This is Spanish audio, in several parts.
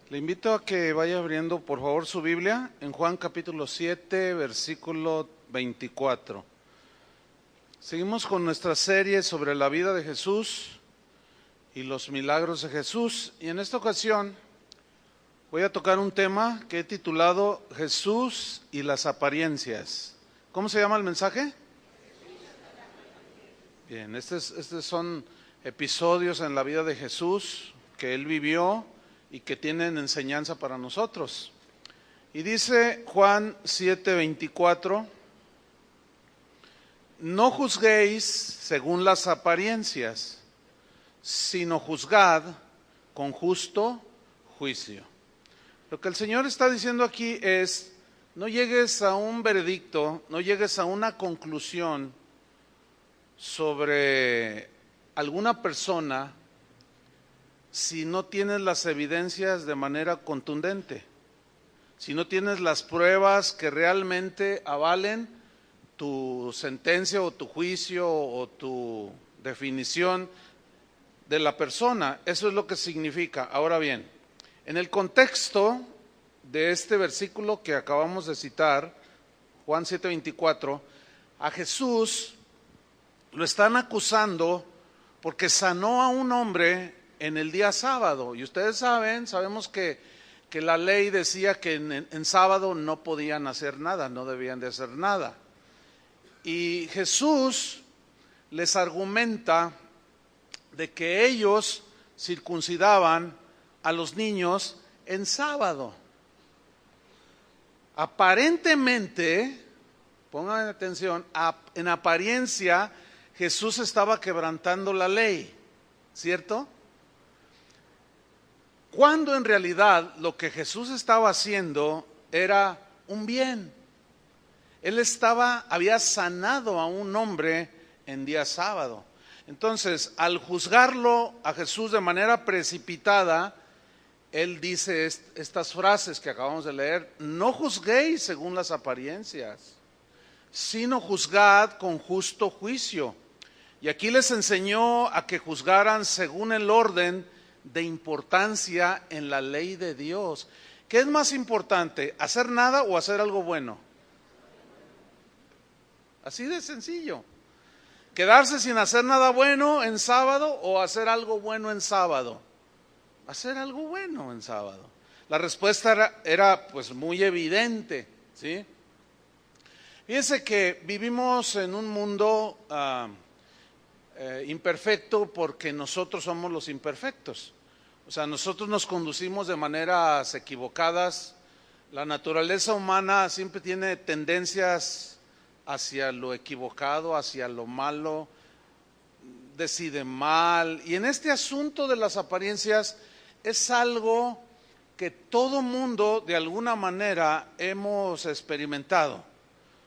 Le invito a que vaya abriendo por favor su Biblia en Juan capítulo 7, versículo 24. Seguimos con nuestra serie sobre la vida de Jesús y los milagros de Jesús. Y en esta ocasión voy a tocar un tema que he titulado Jesús y las apariencias. ¿Cómo se llama el mensaje? Bien, estos son episodios en la vida de Jesús que Él vivió y que tienen enseñanza para nosotros. Y dice Juan 7:24, no juzguéis según las apariencias, sino juzgad con justo juicio. Lo que el Señor está diciendo aquí es, no llegues a un veredicto, no llegues a una conclusión sobre alguna persona si no tienes las evidencias de manera contundente, si no tienes las pruebas que realmente avalen tu sentencia o tu juicio o tu definición de la persona. Eso es lo que significa. Ahora bien, en el contexto de este versículo que acabamos de citar, Juan 7:24, a Jesús lo están acusando porque sanó a un hombre en el día sábado. Y ustedes sabemos que la ley decía que en sábado no podían hacer nada, no debían de hacer nada. Y Jesús les argumenta de que ellos circuncidaban a los niños en sábado. Aparentemente, pongan atención, en apariencia Jesús estaba quebrantando la ley, ¿cierto? Cuando en realidad lo que Jesús estaba haciendo era un bien. Él había sanado a un hombre en día sábado. Entonces, al juzgarlo a Jesús de manera precipitada, Él dice estas frases que acabamos de leer: no juzguéis según las apariencias, sino juzgad con justo juicio. Y aquí les enseñó a que juzgaran según el orden de importancia en la ley de Dios. ¿Qué es más importante, hacer nada o hacer algo bueno? Así de sencillo. ¿Quedarse sin hacer nada bueno en sábado o hacer algo bueno en sábado? Hacer algo bueno en sábado. La respuesta era pues muy evidente, ¿sí? Fíjense que vivimos en un mundo imperfecto porque nosotros somos los imperfectos. O sea, nosotros nos conducimos de maneras equivocadas. La naturaleza humana siempre tiene tendencias hacia lo equivocado, hacia lo malo, decide mal. Y en este asunto de las apariencias es algo que todo mundo de alguna manera hemos experimentado.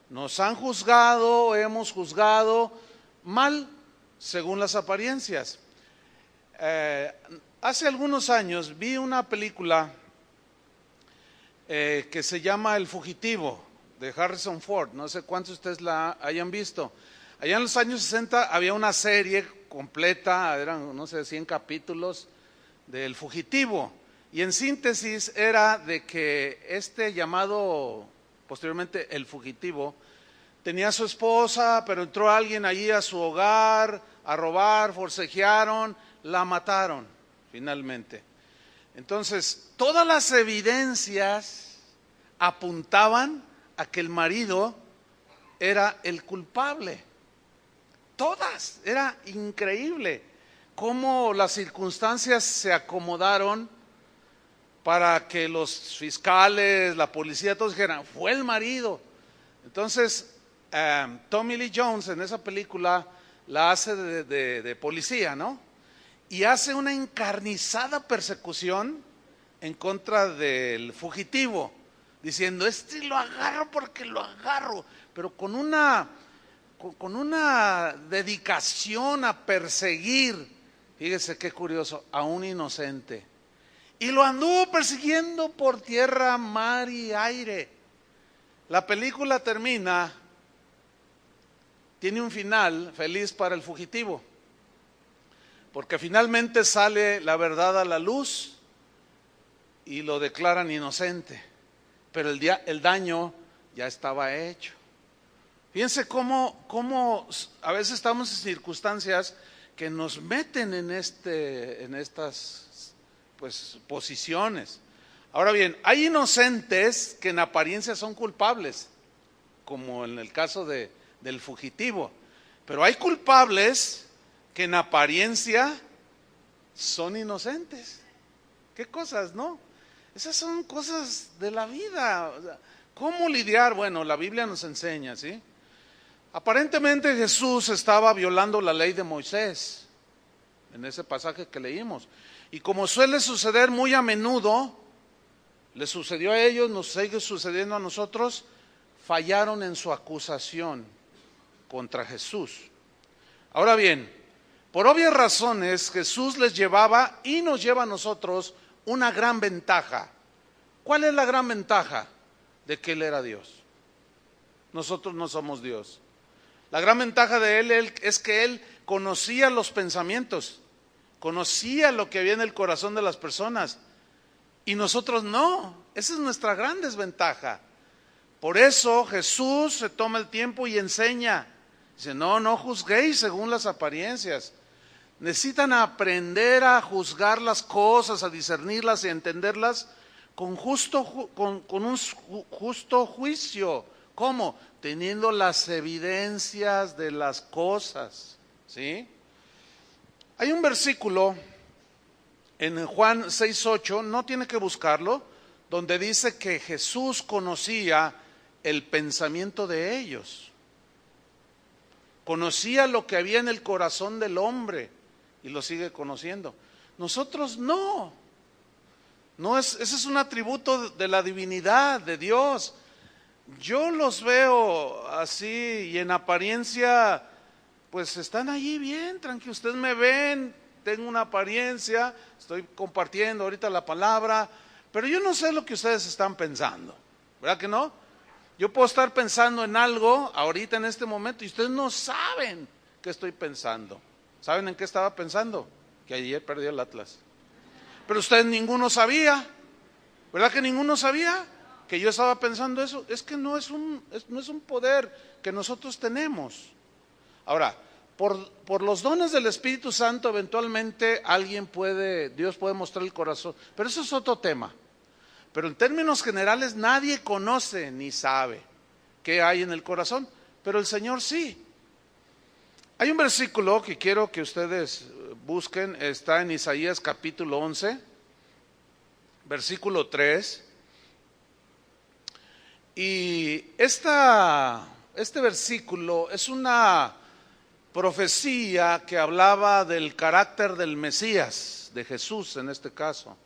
Nos han juzgado, hemos juzgado mal según las apariencias. Hace algunos años vi una película que se llama El Fugitivo, de Harrison Ford. No sé cuántos de ustedes la hayan visto. Allá en los años 60 había una serie completa, eran no sé 100 capítulos del Fugitivo. Y en síntesis era de que llamado posteriormente El Fugitivo tenía a su esposa, pero entró alguien allí a su hogar a robar, forcejearon, la mataron finalmente. Entonces, todas las evidencias apuntaban a que el marido era el culpable. Todas, era increíble cómo las circunstancias se acomodaron para que los fiscales, la policía, todos dijeran, fue el marido. Entonces, Tommy Lee Jones en esa película la hace de policía, ¿no? Y hace una encarnizada persecución en contra del fugitivo, diciendo, lo agarro porque lo agarro, pero con una dedicación a perseguir, fíjese qué curioso, a un inocente. Y lo anduvo persiguiendo por tierra, mar y aire. La película termina, tiene un final feliz para el fugitivo, porque finalmente sale la verdad a la luz y lo declaran inocente, pero el daño ya estaba hecho. Fíjense cómo a veces estamos en circunstancias que nos meten en estas pues posiciones. Ahora bien, hay inocentes que en apariencia son culpables, como en el caso del fugitivo, pero hay culpables que en apariencia son inocentes. ¿Qué cosas, no? Esas son cosas de la vida. ¿Cómo lidiar? Bueno, la Biblia nos enseña, ¿sí? Aparentemente Jesús estaba violando la ley de Moisés, en ese pasaje que leímos. Y como suele suceder muy a menudo, le sucedió a ellos, nos sigue sucediendo a nosotros, fallaron en su acusación contra Jesús. Ahora bien, por obvias razones, Jesús les llevaba y nos lleva a nosotros una gran ventaja. ¿Cuál es la gran ventaja? De que Él era Dios. Nosotros no somos Dios. La gran ventaja de Él es que Él conocía los pensamientos, conocía lo que había en el corazón de las personas, y nosotros no. Esa es nuestra gran desventaja. Por eso Jesús se toma el tiempo y enseña. Dice, no juzguéis según las apariencias. Necesitan aprender a juzgar las cosas, a discernirlas y a entenderlas con un justo juicio. ¿Cómo? Teniendo las evidencias de las cosas, ¿sí? Hay un versículo en Juan 6:8, no tiene que buscarlo, donde dice que Jesús conocía el pensamiento de ellos. Conocía lo que había en el corazón del hombre y lo sigue conociendo. Nosotros no. Ese es un atributo de la divinidad de Dios. Yo los veo así y en apariencia, pues están allí bien, tranquilos. Ustedes me ven, tengo una apariencia, estoy compartiendo ahorita la palabra, pero yo no sé lo que ustedes están pensando, ¿verdad que no? Yo puedo estar pensando en algo ahorita en este momento y ustedes no saben qué estoy pensando. ¿Saben en qué estaba pensando? Que ayer perdió el Atlas. Pero ustedes ninguno sabía, ¿verdad que ninguno sabía que yo estaba pensando eso? Es que no es un poder que nosotros tenemos. Ahora, por los dones del Espíritu Santo eventualmente Dios puede mostrar el corazón, pero eso es otro tema. Pero en términos generales nadie conoce ni sabe qué hay en el corazón, pero el Señor sí. Hay un versículo que quiero que ustedes busquen, está en Isaías capítulo 11, versículo 3. Y este versículo es una profecía que hablaba del carácter del Mesías, de Jesús en este caso.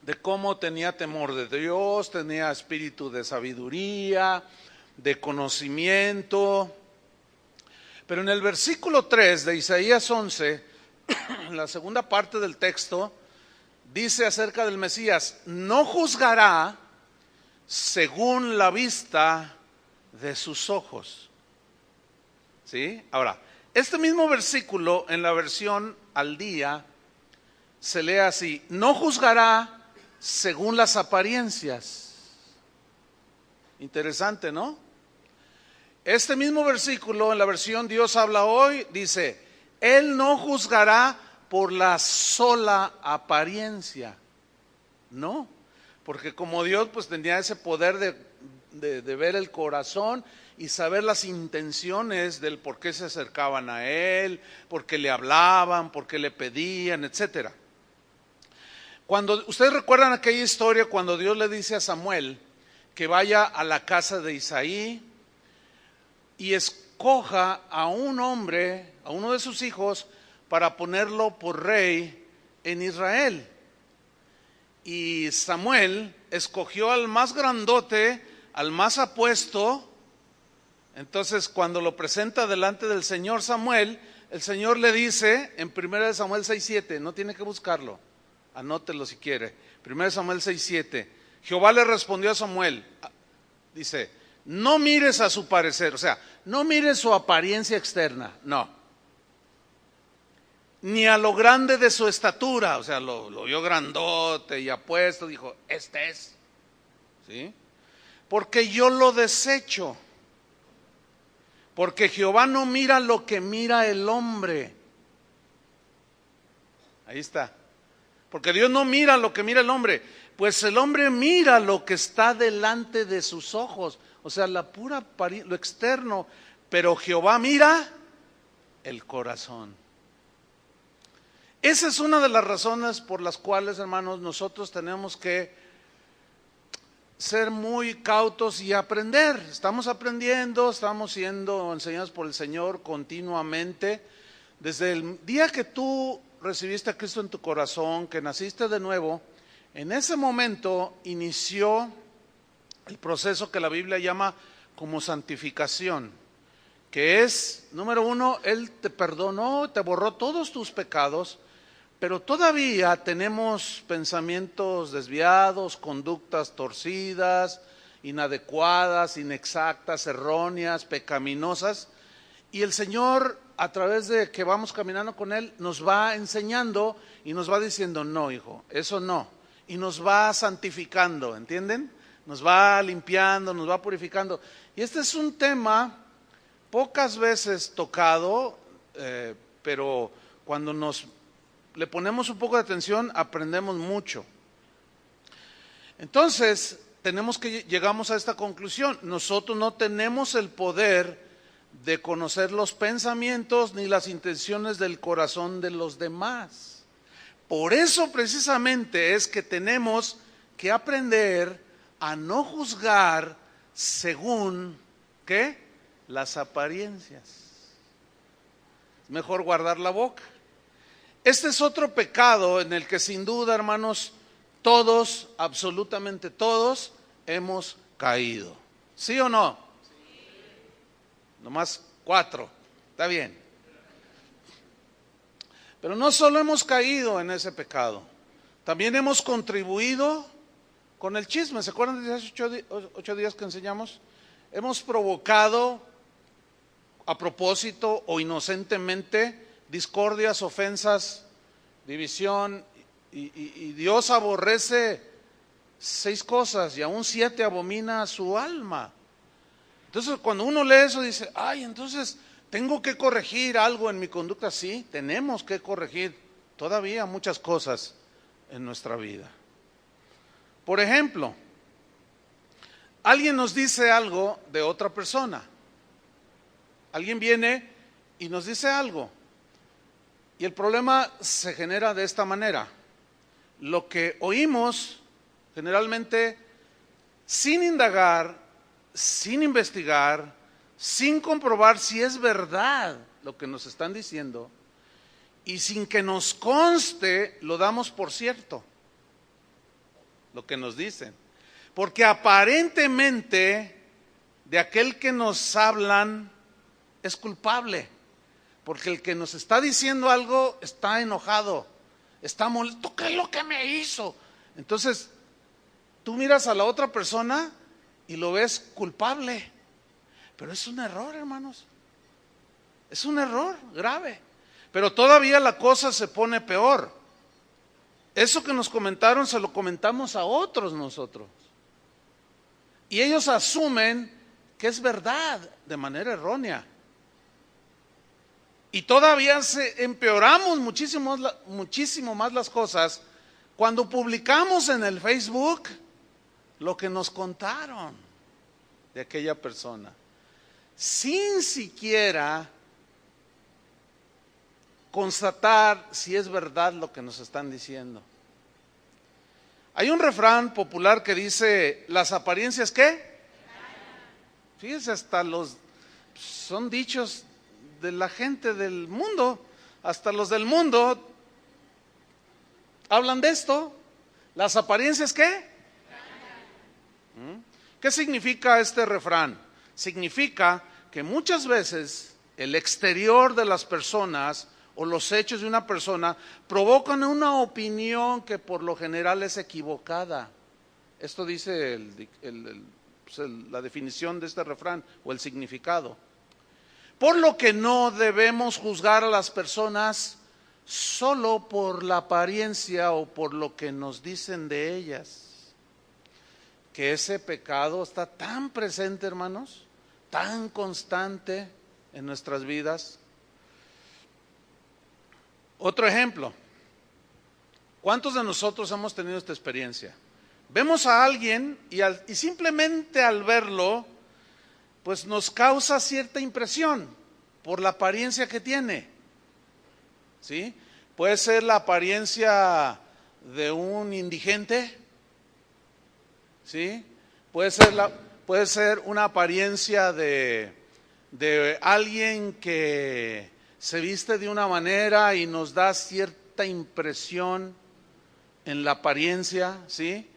De cómo tenía temor de Dios, tenía espíritu de sabiduría, de conocimiento. Pero en el versículo 3 de Isaías 11, en la segunda parte del texto, dice acerca del Mesías, no juzgará según la vista de sus ojos. ¿Sí? Ahora, este mismo versículo en la versión al día se lee así, no juzgará según las apariencias. Interesante, ¿no? Este mismo versículo en la versión Dios habla hoy dice, Él no juzgará por la sola apariencia. No, porque como Dios pues tenía ese poder de ver el corazón y saber las intenciones del por qué se acercaban a Él, por qué le hablaban, por qué le pedían, etcétera. Cuando ustedes recuerdan aquella historia cuando Dios le dice a Samuel que vaya a la casa de Isaí y escoja a un hombre, a uno de sus hijos, para ponerlo por rey en Israel. Y Samuel escogió al más grandote, al más apuesto. Entonces cuando lo presenta delante del Señor Samuel, el Señor le dice en 1 Samuel 6:7, no tiene que buscarlo, anótelo si quiere, 1 Samuel 6:7, Jehová le respondió a Samuel, dice, no mires a su parecer, o sea, no mires su apariencia externa, no, ni a lo grande de su estatura. O sea, lo vio grandote y apuesto, dijo, este es. ¿Sí? Porque yo lo desecho. Porque Jehová no mira lo que mira el hombre. Ahí está. Porque Dios no mira lo que mira el hombre, pues el hombre mira lo que está delante de sus ojos, o sea, la pura lo externo, pero Jehová mira el corazón. Esa es una de las razones por las cuales, hermanos, nosotros tenemos que ser muy cautos y aprender. Estamos aprendiendo, estamos siendo enseñados por el Señor continuamente. Desde el día que tú recibiste a Cristo en tu corazón, que naciste de nuevo, en ese momento inició el proceso que la Biblia llama como santificación, que es, número uno, Él te perdonó, te borró todos tus pecados, pero todavía tenemos pensamientos desviados, conductas torcidas, inadecuadas, inexactas, erróneas, pecaminosas, y el Señor, a través de que vamos caminando con Él, nos va enseñando y nos va diciendo, no, hijo, eso no. Y nos va santificando, ¿entienden? Nos va limpiando, nos va purificando. Y este es un tema pocas veces tocado, pero cuando le ponemos un poco de atención, aprendemos mucho. Entonces, llegamos a esta conclusión. Nosotros no tenemos el poder de conocer los pensamientos ni las intenciones del corazón de los demás. Por eso precisamente es que tenemos que aprender a no juzgar según, ¿qué? Las apariencias. Es mejor guardar la boca. Este es otro pecado en el que sin duda, hermanos, todos, absolutamente todos, hemos caído. ¿Sí o no? Nomás 4, está bien. Pero no solo hemos caído en ese pecado, también hemos contribuido con el chisme. ¿Se acuerdan de esos 8 días que enseñamos? Hemos provocado a propósito o inocentemente discordias, ofensas, división, y Dios aborrece 6 cosas y aún 7 abomina a su alma. Entonces, cuando uno lee eso, dice, ay, entonces tengo que corregir algo en mi conducta. Sí, tenemos que corregir todavía muchas cosas en nuestra vida. Por ejemplo, alguien nos dice algo de otra persona. Alguien viene y nos dice algo. Y el problema se genera de esta manera. Lo que oímos, generalmente, sin indagar, sin investigar, sin comprobar si es verdad lo que nos están diciendo, y sin que nos conste, lo damos por cierto, lo que nos dicen. Porque aparentemente, de aquel que nos hablan, es culpable. Porque el que nos está diciendo algo está enojado, está molesto. ¿Qué es lo que me hizo? Entonces, tú miras a la otra persona y lo ves culpable. Pero es un error, hermanos. Es un error grave. Pero todavía la cosa se pone peor. Eso que nos comentaron se lo comentamos a otros nosotros. Y ellos asumen que es verdad de manera errónea. Y todavía empeoramos muchísimo más las cosas cuando publicamos en el Facebook lo que nos contaron de aquella persona, sin siquiera constatar si es verdad lo que nos están diciendo. Hay un refrán popular que dice, ¿las apariencias qué? Fíjense, hasta son dichos de la gente del mundo, hasta los del mundo hablan de esto. ¿Las apariencias qué? ¿Qué significa este refrán? Significa que muchas veces el exterior de las personas o los hechos de una persona provocan una opinión que por lo general es equivocada. Esto dice la definición de este refrán o el significado. Por lo que no debemos juzgar a las personas solo por la apariencia o por lo que nos dicen de ellas. Que ese pecado está tan presente, hermanos, tan constante en nuestras vidas. Otro ejemplo, ¿cuántos de nosotros hemos tenido esta experiencia? Vemos a alguien y simplemente al verlo, pues nos causa cierta impresión por la apariencia que tiene, ¿sí? Puede ser la apariencia de un indigente, ¿sí? Puede ser una apariencia de alguien que se viste de una manera y nos da cierta impresión en la apariencia, ¿sí?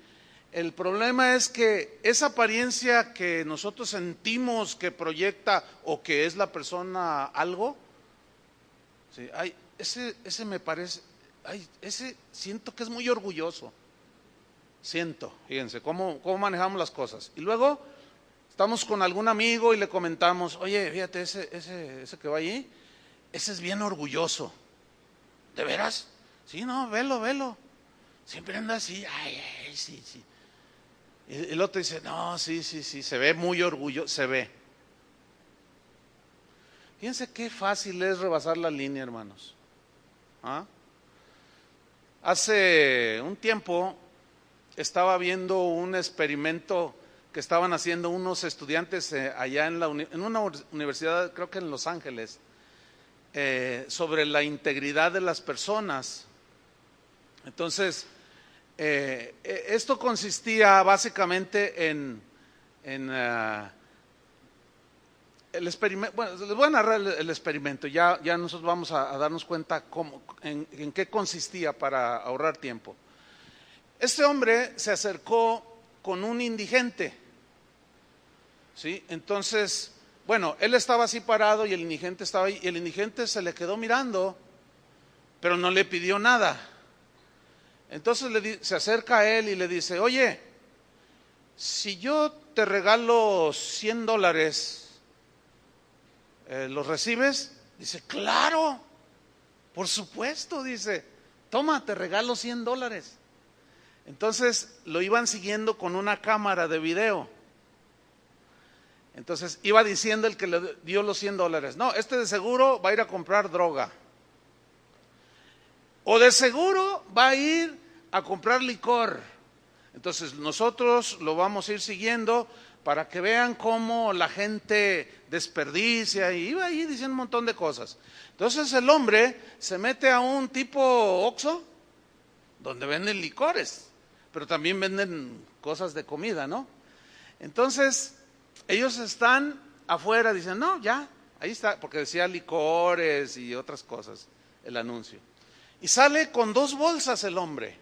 El problema es que esa apariencia que nosotros sentimos que proyecta o que es la persona algo, ¿sí? Ay, ese me parece, ay, ese siento que es muy orgulloso. Fíjense cómo manejamos las cosas. Y luego estamos con algún amigo y le comentamos, oye, fíjate, ese que va allí, ese es bien orgulloso. ¿De veras? Sí, no, velo. Siempre anda así, ay, sí. Y el otro dice, no, sí, se ve muy orgulloso, se ve. Fíjense qué fácil es rebasar la línea, hermanos. ¿Ah? Hace un tiempo estaba viendo un experimento que estaban haciendo unos estudiantes allá en una universidad, creo que en Los Ángeles, sobre la integridad de las personas. Entonces, esto consistía básicamente en el experimento. Bueno, les voy a narrar el experimento, ya nosotros vamos a darnos cuenta en qué consistía para ahorrar tiempo. Este hombre se acercó con un indigente, ¿sí? Entonces, bueno, él estaba así parado y el indigente estaba ahí, y el indigente se le quedó mirando, pero no le pidió nada. Entonces se acerca a él y le dice, oye, si yo te regalo $100, ¿los recibes? Dice, claro, por supuesto, dice, toma, te regalo $100. Entonces lo iban siguiendo con una cámara de video. Entonces iba diciendo el que le dio los $100, no, este de seguro va a ir a comprar droga. O de seguro va a ir a comprar licor. Entonces nosotros lo vamos a ir siguiendo para que vean cómo la gente desperdicia, y iba ahí diciendo un montón de cosas. Entonces el hombre se mete a un tipo Oxxo donde venden licores, pero también venden cosas de comida, ¿no? Entonces ellos están afuera, dicen, no, ya, ahí está, porque decía licores y otras cosas, el anuncio. Y sale con 2 bolsas el hombre,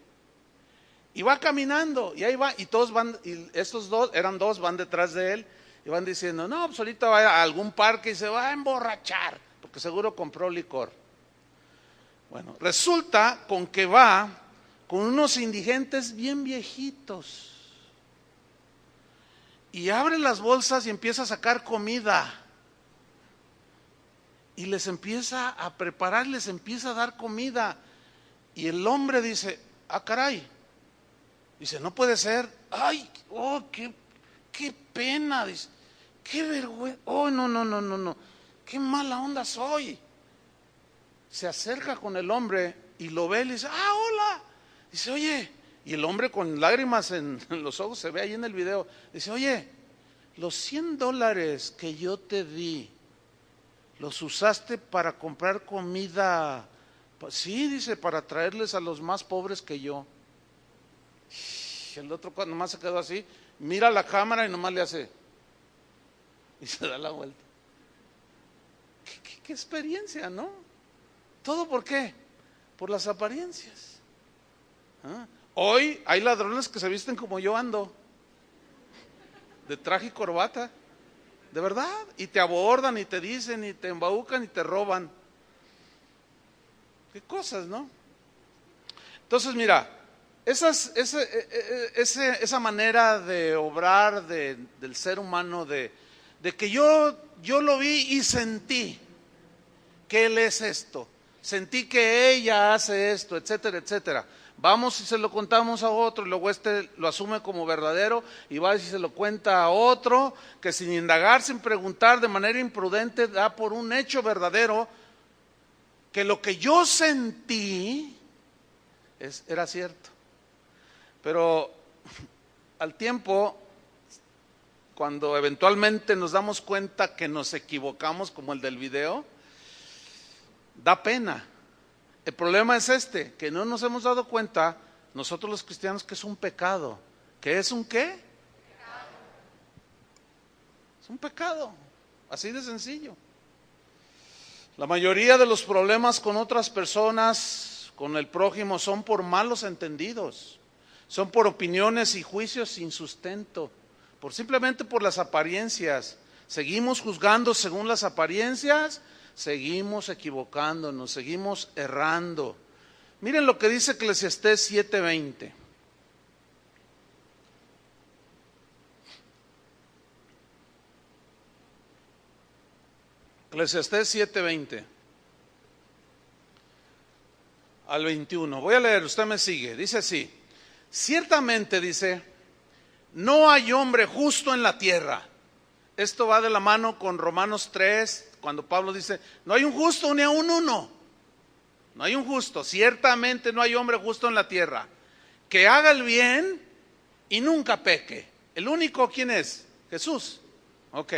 y va caminando, y ahí va, y todos van, y estos dos, eran 2, van detrás de él, y van diciendo, no, pues ahorita va a algún parque y se va a emborrachar, porque seguro compró licor. Bueno, resulta con que va con unos indigentes bien viejitos, y abre las bolsas y empieza a sacar comida, y les empieza a preparar, les empieza a dar comida, y el hombre dice, ah, caray, dice, no puede ser, ay, oh, qué pena, dice, qué vergüenza, oh, no, qué mala onda soy. Se acerca con el hombre y lo ve y le dice, ah, hola. Dice, oye, y el hombre con lágrimas en los ojos, se ve ahí en el video, dice, oye, los $100 que yo te di, ¿los usaste para comprar comida? Sí, dice, para traerles a los más pobres que yo. El otro cuando nomás se quedó así, mira la cámara y nomás le hace, y se da la vuelta. ¿Qué experiencia, no? ¿Todo por qué? Por las apariencias. ¿Ah? Hoy hay ladrones que se visten como yo ando, de traje y corbata, de verdad, y te abordan y te dicen y te embaucan y te roban. Qué cosas, ¿no? Entonces mira, esa manera de obrar del ser humano, de que yo lo vi y sentí que él es esto. sentí que ella hace esto, etcétera, etcétera. Vamos y se lo contamos a otro y luego este lo asume como verdadero y va y se lo cuenta a otro que sin indagar, sin preguntar, de manera imprudente da por un hecho verdadero que lo que yo sentí era cierto. Pero al tiempo, cuando eventualmente nos damos cuenta que nos equivocamos, como el del video, da pena. El problema es que no nos hemos dado cuenta, nosotros los cristianos, que es un pecado. ¿Qué es un qué? Pecado. Es un pecado, así de sencillo. La mayoría de los problemas con otras personas, con el prójimo, son por malos entendidos, son por opiniones y juicios sin sustento, simplemente por las apariencias. Seguimos juzgando según las apariencias, seguimos equivocándonos, seguimos errando. Miren lo que dice Eclesiastés 7:20. Eclesiastés 7:20 al 21. Voy a leer, usted me sigue. Dice así: ciertamente, dice, no hay hombre justo en la tierra. Esto va de la mano con Romanos 3, cuando Pablo dice, no hay un justo ni aun uno. No hay un justo, ciertamente no hay hombre justo en la tierra, que haga el bien y nunca peque. El único, ¿quién es? Jesús. Ok.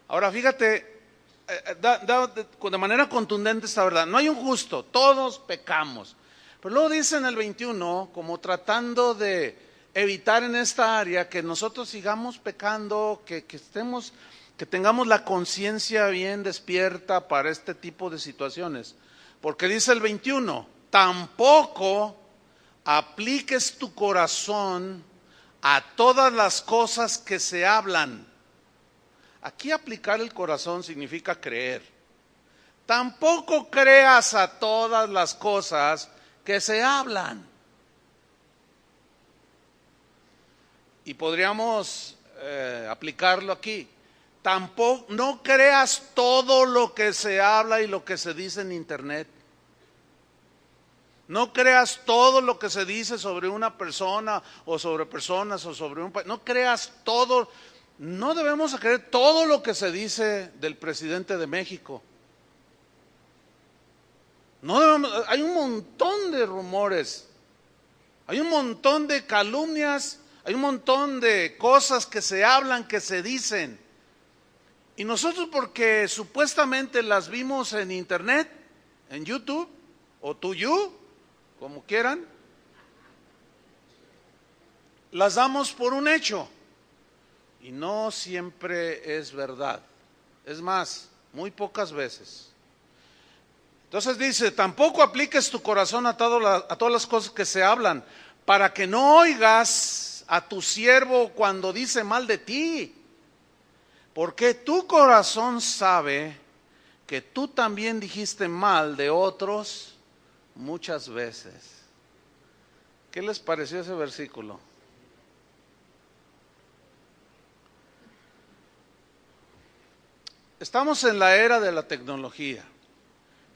Ahora fíjate, de manera contundente esta verdad. No hay un justo, todos pecamos. Pero luego dice en el 21, como tratando de evitar en esta área que nosotros sigamos pecando, que tengamos la conciencia bien despierta para este tipo de situaciones. Porque dice el 21, tampoco apliques tu corazón a todas las cosas que se hablan. Aquí aplicar el corazón significa creer. Tampoco creas a todas las cosas que se hablan. Y podríamos aplicarlo aquí. Tampoco, no creas todo lo que se habla y lo que se dice en internet. No creas todo lo que se dice sobre una persona o sobre personas o sobre un país. No creas todo. No debemos creer todo lo que se dice del presidente de México. No debemos, hay un montón de rumores, hay un montón de calumnias, hay un montón de cosas que se hablan, que se dicen. Y nosotros, porque supuestamente las vimos en internet, en YouTube, o TuYou, como quieran, las damos por un hecho. Y no siempre es verdad. Es más, muy pocas veces. Entonces dice, tampoco apliques tu corazón a todas las cosas que se hablan, para que no oigas a tu siervo cuando dice mal de ti. Porque tu corazón sabe que tú también dijiste mal de otros muchas veces. ¿Qué les pareció ese versículo? Estamos en la era de la tecnología,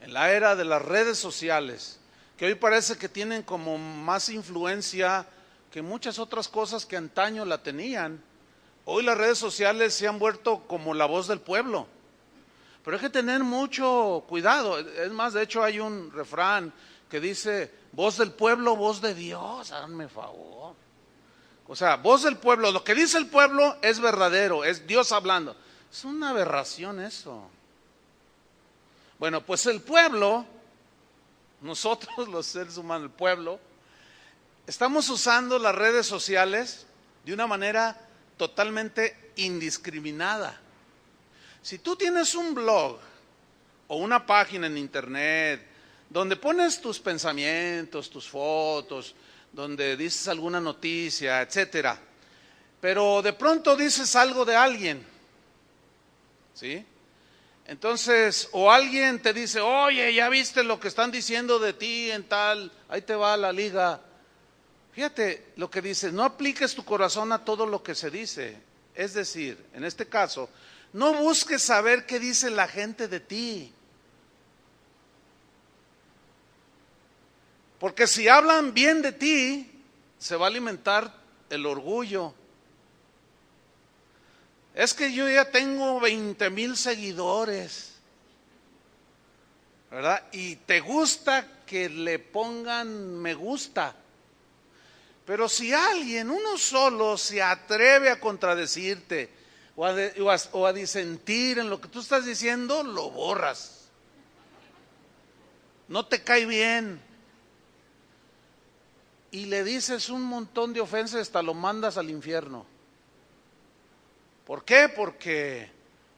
en la era de las redes sociales, que hoy parece que tienen como más influencia que muchas otras cosas que antaño la tenían. Hoy las redes sociales se han vuelto como la voz del pueblo, pero hay que tener mucho cuidado. Es más, de hecho hay un refrán que dice, voz del pueblo, voz de Dios, háganme favor. O sea, voz del pueblo, lo que dice el pueblo es verdadero, es Dios hablando. Es una aberración eso. Bueno, pues el pueblo, nosotros los seres humanos, el pueblo, estamos usando las redes sociales de una manera totalmente indiscriminada. Si tú tienes un blog o una página en internet donde pones tus pensamientos, tus fotos, donde dices alguna noticia, etcétera, pero de pronto dices algo de alguien, ¿sí? Entonces, o alguien te dice, oye, ¿ya viste lo que están diciendo de ti en tal? Ahí te va la liga. Fíjate lo que dice, no apliques tu corazón a todo lo que se dice. Es decir, en este caso, no busques saber qué dice la gente de ti. Porque si hablan bien de ti, se va a alimentar el orgullo. Es que yo ya tengo 20,000 seguidores, ¿verdad? Y te gusta que le pongan me gusta. Pero si alguien, uno solo, se atreve a contradecirte o a disentir en lo que tú estás diciendo, lo borras. No te cae bien. Y le dices un montón de ofensas, hasta lo mandas al infierno. ¿Por qué? Porque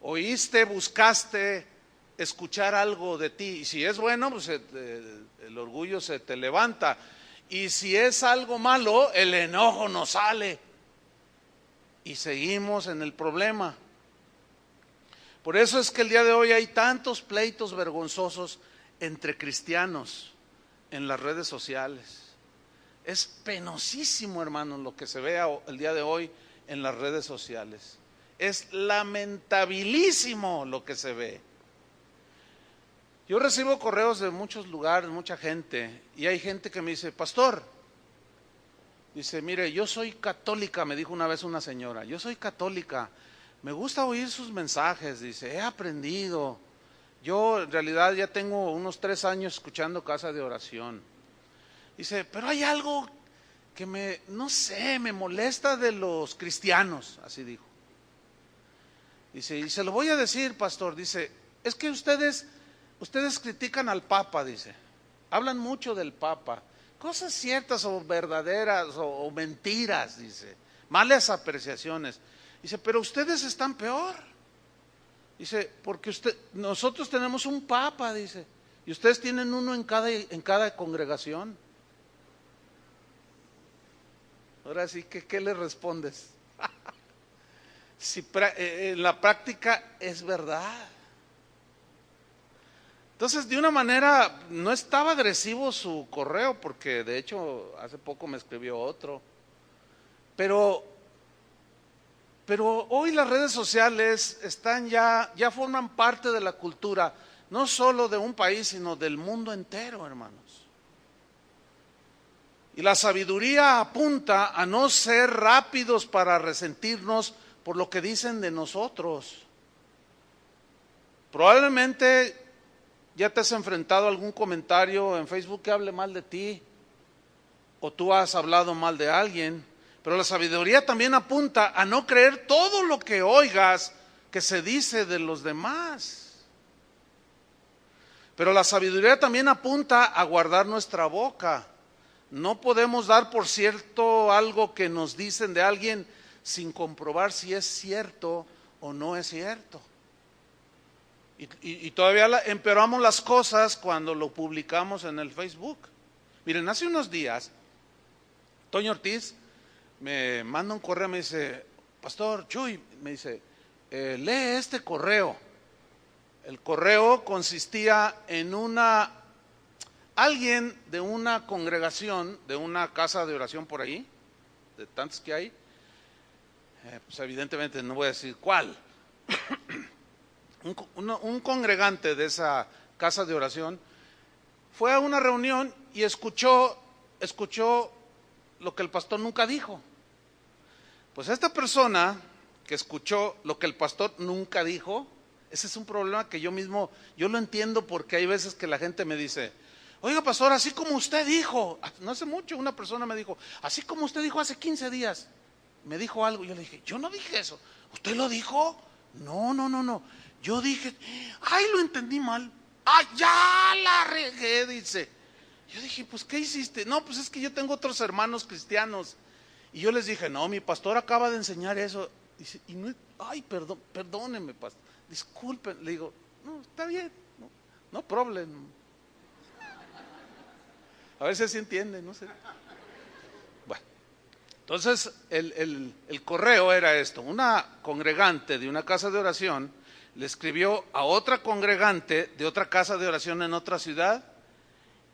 oíste, buscaste escuchar algo de ti. Y si es bueno, pues el orgullo se te levanta. Y si es algo malo, el enojo nos sale. Y seguimos en el problema. Por eso es que el día de hoy hay tantos pleitos vergonzosos entre cristianos en las redes sociales. Es penosísimo, hermanos, lo que se ve el día de hoy en las redes sociales. Es lamentabilísimo lo que se ve. Yo recibo correos de muchos lugares, mucha gente, y hay gente que me dice, pastor, dice, mire, yo soy católica, me dijo una vez una señora, yo soy católica, me gusta oír sus mensajes, dice, he aprendido. Yo en realidad ya tengo unos 3 años escuchando Casa de Oración. Dice, pero hay algo que no sé, me molesta de los cristianos, así dijo. Dice, y se lo voy a decir, pastor, dice, es que ustedes critican al Papa, dice, hablan mucho del Papa, cosas ciertas o verdaderas o mentiras, dice, malas apreciaciones. Dice, pero ustedes están peor. Dice, porque nosotros tenemos un Papa, dice, y ustedes tienen uno en cada congregación. Ahora sí, ¿qué le respondes? Si en la práctica es verdad. Entonces, de una manera, no estaba agresivo su correo, porque de hecho hace poco me escribió otro. Pero hoy las redes sociales ya forman parte de la cultura, no solo de un país, sino del mundo entero, hermanos. Y la sabiduría apunta a no ser rápidos para resentirnos por lo que dicen de nosotros. Probablemente ya te has enfrentado a algún comentario en Facebook que hable mal de ti, o tú has hablado mal de alguien, pero la sabiduría también apunta a no creer todo lo que oigas que se dice de los demás. Pero la sabiduría también apunta a guardar nuestra boca. No podemos dar por cierto algo que nos dicen de alguien sin comprobar si es cierto o no es cierto. Y todavía empeoramos las cosas cuando lo publicamos en el Facebook. Miren, hace unos días, Toño Ortiz me manda un correo, me dice, pastor Chuy, me dice, lee este correo. El correo consistía en alguien de una congregación, de una casa de oración por ahí, de tantos que hay, pues evidentemente no voy a decir cuál, un congregante de esa casa de oración fue a una reunión y escuchó lo que el pastor nunca dijo. Pues esta persona que escuchó lo que el pastor nunca dijo, ese es un problema que yo lo entiendo, porque hay veces que la gente me dice, oiga pastor, así como usted dijo, no hace mucho una persona me dijo, así como usted dijo hace 15 días, me dijo algo, yo le dije, yo no dije eso, ¿usted lo dijo? No, yo dije, ay, lo entendí mal, ay, ya la regué, dice. Yo dije, pues, ¿qué hiciste? No, pues es que yo tengo otros hermanos cristianos, y yo les dije, no, mi pastor acaba de enseñar eso, dice, y no, ay, perdóneme, pastor, disculpen, le digo, no, está bien, no problem. A veces sí entiende, no sé. Bueno, entonces el correo era esto, una congregante de una casa de oración le escribió a otra congregante de otra casa de oración en otra ciudad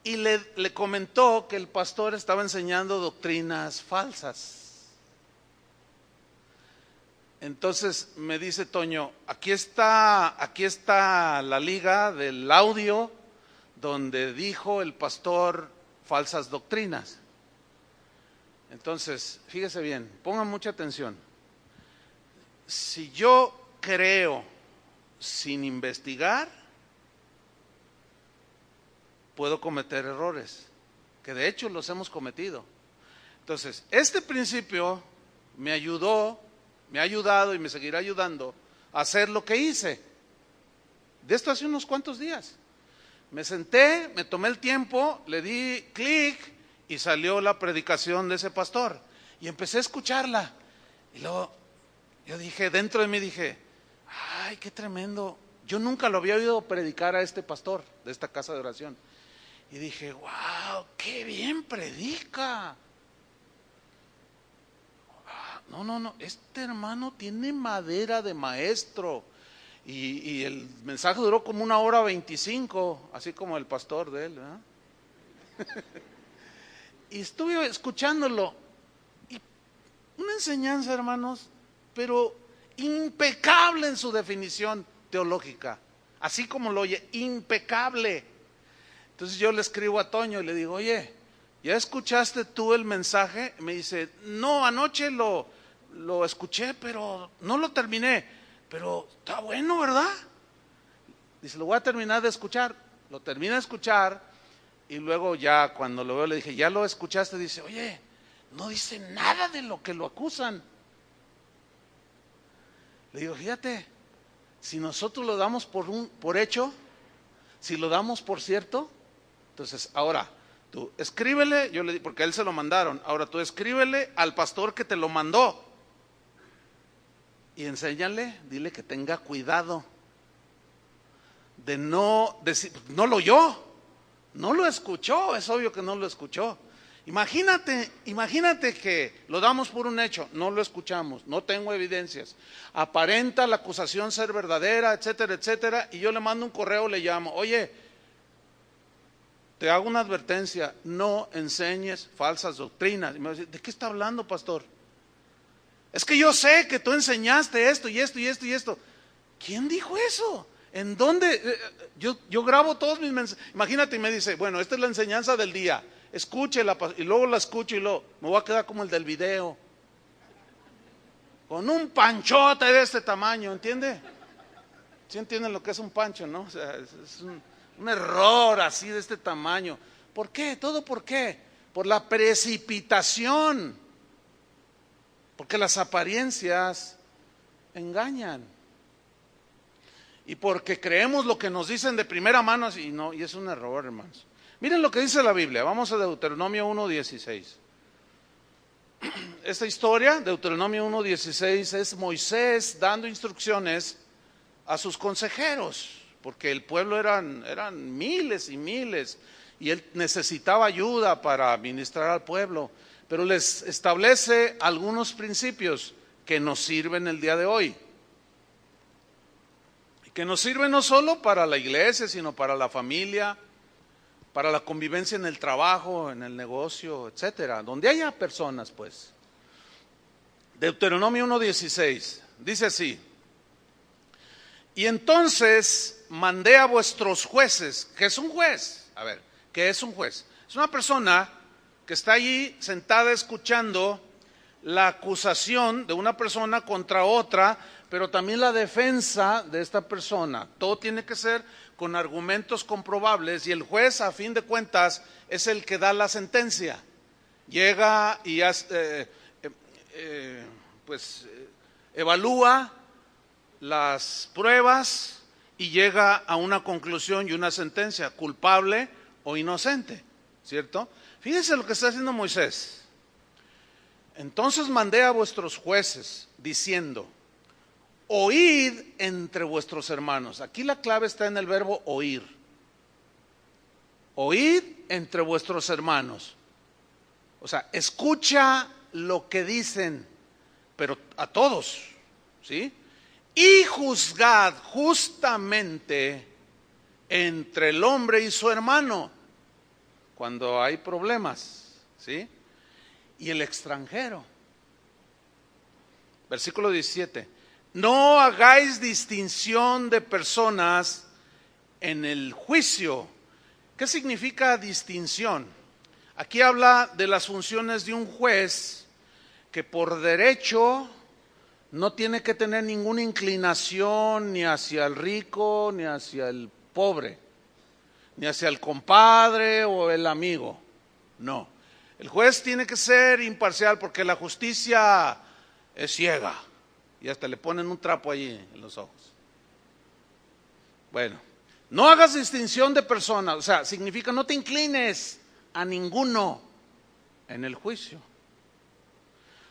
y le comentó que el pastor estaba enseñando doctrinas falsas. Entonces me dice Toño, aquí está la liga del audio donde dijo el pastor falsas doctrinas. Entonces, fíjese bien, pongan mucha atención. Si yo creo sin investigar, puedo cometer errores, que de hecho los hemos cometido. Entonces, este principio me ayudó, me ha ayudado y me seguirá ayudando a hacer lo que hice. De esto hace unos cuantos días. Me senté, me tomé el tiempo, le di clic y salió la predicación de ese pastor. Y empecé a escucharla. Y luego yo dije, dentro de mí dije, ay, qué tremendo. Yo nunca lo había oído predicar a este pastor de esta casa de oración. Y dije, wow, qué bien predica. No, este hermano tiene madera de maestro. Y el mensaje duró como 1:25, así como el pastor de él, ¿verdad? Y estuve escuchándolo. Y una enseñanza, hermanos, pero impecable en su definición teológica. Así como lo oye, impecable. Entonces yo le escribo a Toño y le digo, oye, ¿ya escuchaste tú el mensaje? Me dice, no, anoche lo escuché, pero no lo terminé. Pero está bueno, ¿verdad? Dice, lo voy a terminar de escuchar. Lo termina de escuchar y luego ya cuando lo veo le dije, ¿ya lo escuchaste? Dice, oye, no dice nada de lo que lo acusan. Le digo, fíjate, si nosotros lo damos por hecho, si lo damos por cierto, entonces ahora tú escríbele, yo le di, porque a él se lo mandaron, ahora tú escríbele al pastor que te lo mandó. Y enséñale, dile que tenga cuidado de no decir, no lo oyó, no lo escuchó, es obvio que no lo escuchó. Imagínate que lo damos por un hecho, no lo escuchamos, no tengo evidencias, aparenta la acusación ser verdadera, etcétera, etcétera, y yo le mando un correo, le llamo, oye, te hago una advertencia, no enseñes falsas doctrinas. Y me va a decir, ¿de qué está hablando, pastor? Es que yo sé que tú enseñaste esto y esto y esto y esto. ¿Quién dijo eso? ¿En dónde? Yo grabo todos mis mensajes. Imagínate, y me dice, bueno, esta es la enseñanza del día. Escúchela, y luego la escucho y luego me voy a quedar como el del video. Con un panchote de este tamaño, ¿entiende? ¿Sí entienden lo que es un pancho, no? O sea, es un error así de este tamaño. ¿Por qué? ¿Todo por qué? Por la precipitación. Porque las apariencias engañan. Y porque creemos lo que nos dicen de primera mano y no, y es un error, hermanos. Miren lo que dice la Biblia. Vamos a Deuteronomio 1:16. Esta historia, Deuteronomio 1:16, es Moisés dando instrucciones a sus consejeros, porque el pueblo eran miles y miles, y él necesitaba ayuda para ministrar al pueblo. Pero les establece algunos principios que nos sirven el día de hoy. Y que nos sirven no solo para la iglesia, sino para la familia, para la convivencia en el trabajo, en el negocio, etcétera. Donde haya personas, pues. Deuteronomio 1:16 dice así: y entonces mandé a vuestros jueces. ¿Qué es un juez? A ver, ¿qué es un juez? Es una persona que está allí sentada escuchando la acusación de una persona contra otra, pero también la defensa de esta persona. Todo tiene que ser con argumentos comprobables, y el juez, a fin de cuentas, es el que da la sentencia. Llega y evalúa las pruebas y llega a una conclusión y una sentencia, culpable o inocente, ¿cierto? Fíjense lo que está haciendo Moisés. Entonces mandé a vuestros jueces diciendo, oíd entre vuestros hermanos. Aquí la clave está en el verbo oír. Oíd entre vuestros hermanos. O sea, escucha lo que dicen, pero a todos, ¿sí? Y juzgad justamente entre el hombre y su hermano cuando hay problemas, ¿sí? Y el extranjero. Versículo 17. No hagáis distinción de personas en el juicio. ¿Qué significa distinción? Aquí habla de las funciones de un juez que por derecho no tiene que tener ninguna inclinación ni hacia el rico ni hacia el pobre, ni hacia el compadre o el amigo. No, el juez tiene que ser imparcial porque la justicia es ciega y hasta le ponen un trapo allí en los ojos. Bueno, no hagas distinción de personas, o sea, significa no te inclines a ninguno en el juicio.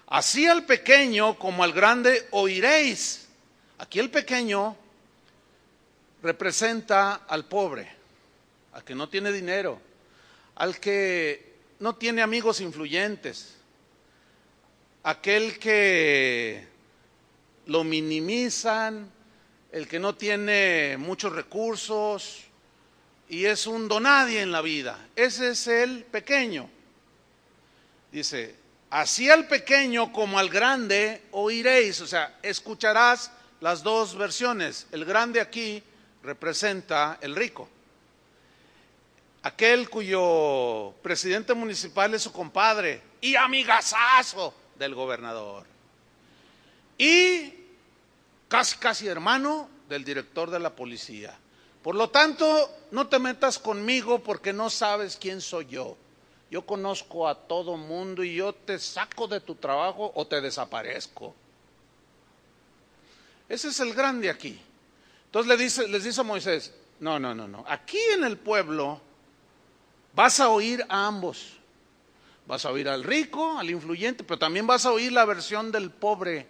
Así al pequeño como al grande oiréis. Aquí el pequeño representa al pobre, al que no tiene dinero, al que no tiene amigos influyentes, aquel que lo minimizan, el que no tiene muchos recursos y es un donadie en la vida. Ese es el pequeño. Dice, así al pequeño como al grande oiréis, o sea, escucharás las dos versiones. El grande aquí representa el rico, aquel cuyo presidente municipal es su compadre y amigazazo del gobernador y casi hermano del director de la policía. Por lo tanto, no te metas conmigo porque no sabes quién soy yo. Yo conozco a todo mundo y yo te saco de tu trabajo o te desaparezco. Ese es el grande aquí. Entonces les dice a Moisés, no. Aquí en el pueblo vas a oír a ambos. Vas a oír al rico, al influyente, pero también vas a oír la versión del pobre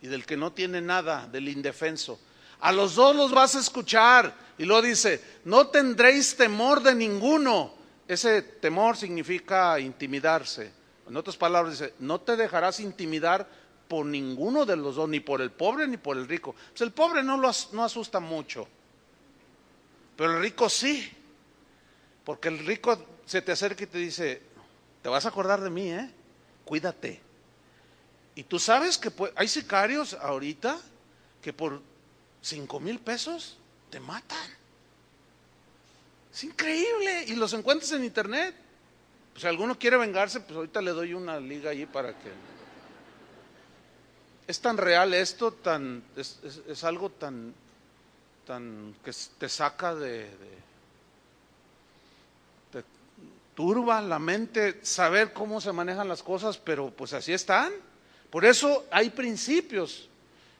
y del que no tiene nada, del indefenso. A los dos los vas a escuchar. Y luego dice, no tendréis temor de ninguno. Ese temor significa intimidarse. En otras palabras dice, no te dejarás intimidar por ninguno de los dos, ni por el pobre ni por el rico. Pues el pobre no asusta mucho, pero el rico sí. Porque el rico se te acerca y te dice, te vas a acordar de mí, cuídate. Y tú sabes que hay sicarios ahorita que por 5,000 pesos te matan. Es increíble. Y los encuentras en internet. Pues si alguno quiere vengarse, pues ahorita le doy una liga allí para que... Es tan real esto, es algo tan que te saca te turba la mente saber cómo se manejan las cosas, pero pues así están. Por eso hay principios.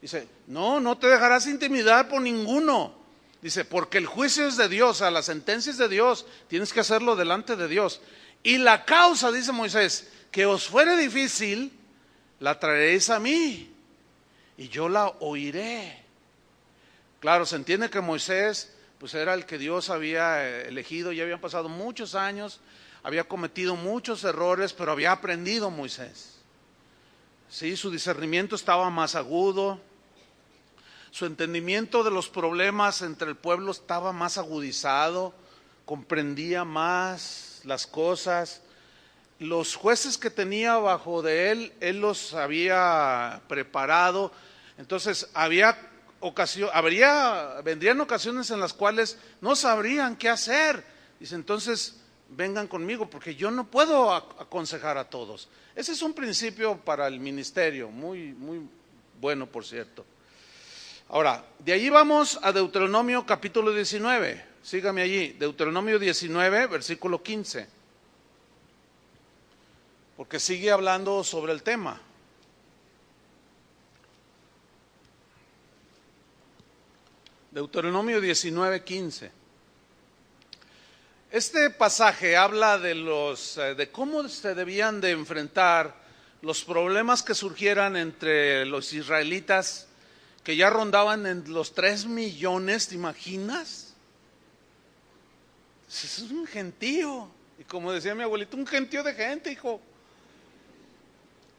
Dice, no te dejarás intimidar por ninguno. Dice, porque el juicio es de Dios, o sea, la sentencia es de Dios, tienes que hacerlo delante de Dios. Y la causa, dice Moisés, que os fuere difícil, la traeréis a mí y yo la oiré. Claro, se entiende que Moisés pues era el que Dios había elegido, ya habían pasado muchos años, había cometido muchos errores, pero había aprendido Moisés. Sí, su discernimiento estaba más agudo, su entendimiento de los problemas entre el pueblo estaba más agudizado, comprendía más las cosas. Los jueces que tenía bajo de él los había preparado. Entonces vendrían ocasiones en las cuales no sabrían qué hacer. Dice, entonces vengan conmigo porque yo no puedo aconsejar a todos. Ese es un principio para el ministerio, muy bueno, por cierto. Ahora, de allí vamos a Deuteronomio capítulo 19. Sígame allí, Deuteronomio 19, versículo 15. Porque sigue hablando sobre el tema. Deuteronomio 19, 15. Este pasaje habla de cómo se debían de enfrentar los problemas que surgieran entre los israelitas, que ya rondaban en los 3 millones, ¿te imaginas? Es un gentío. Y como decía mi abuelito, un gentío de gente, hijo.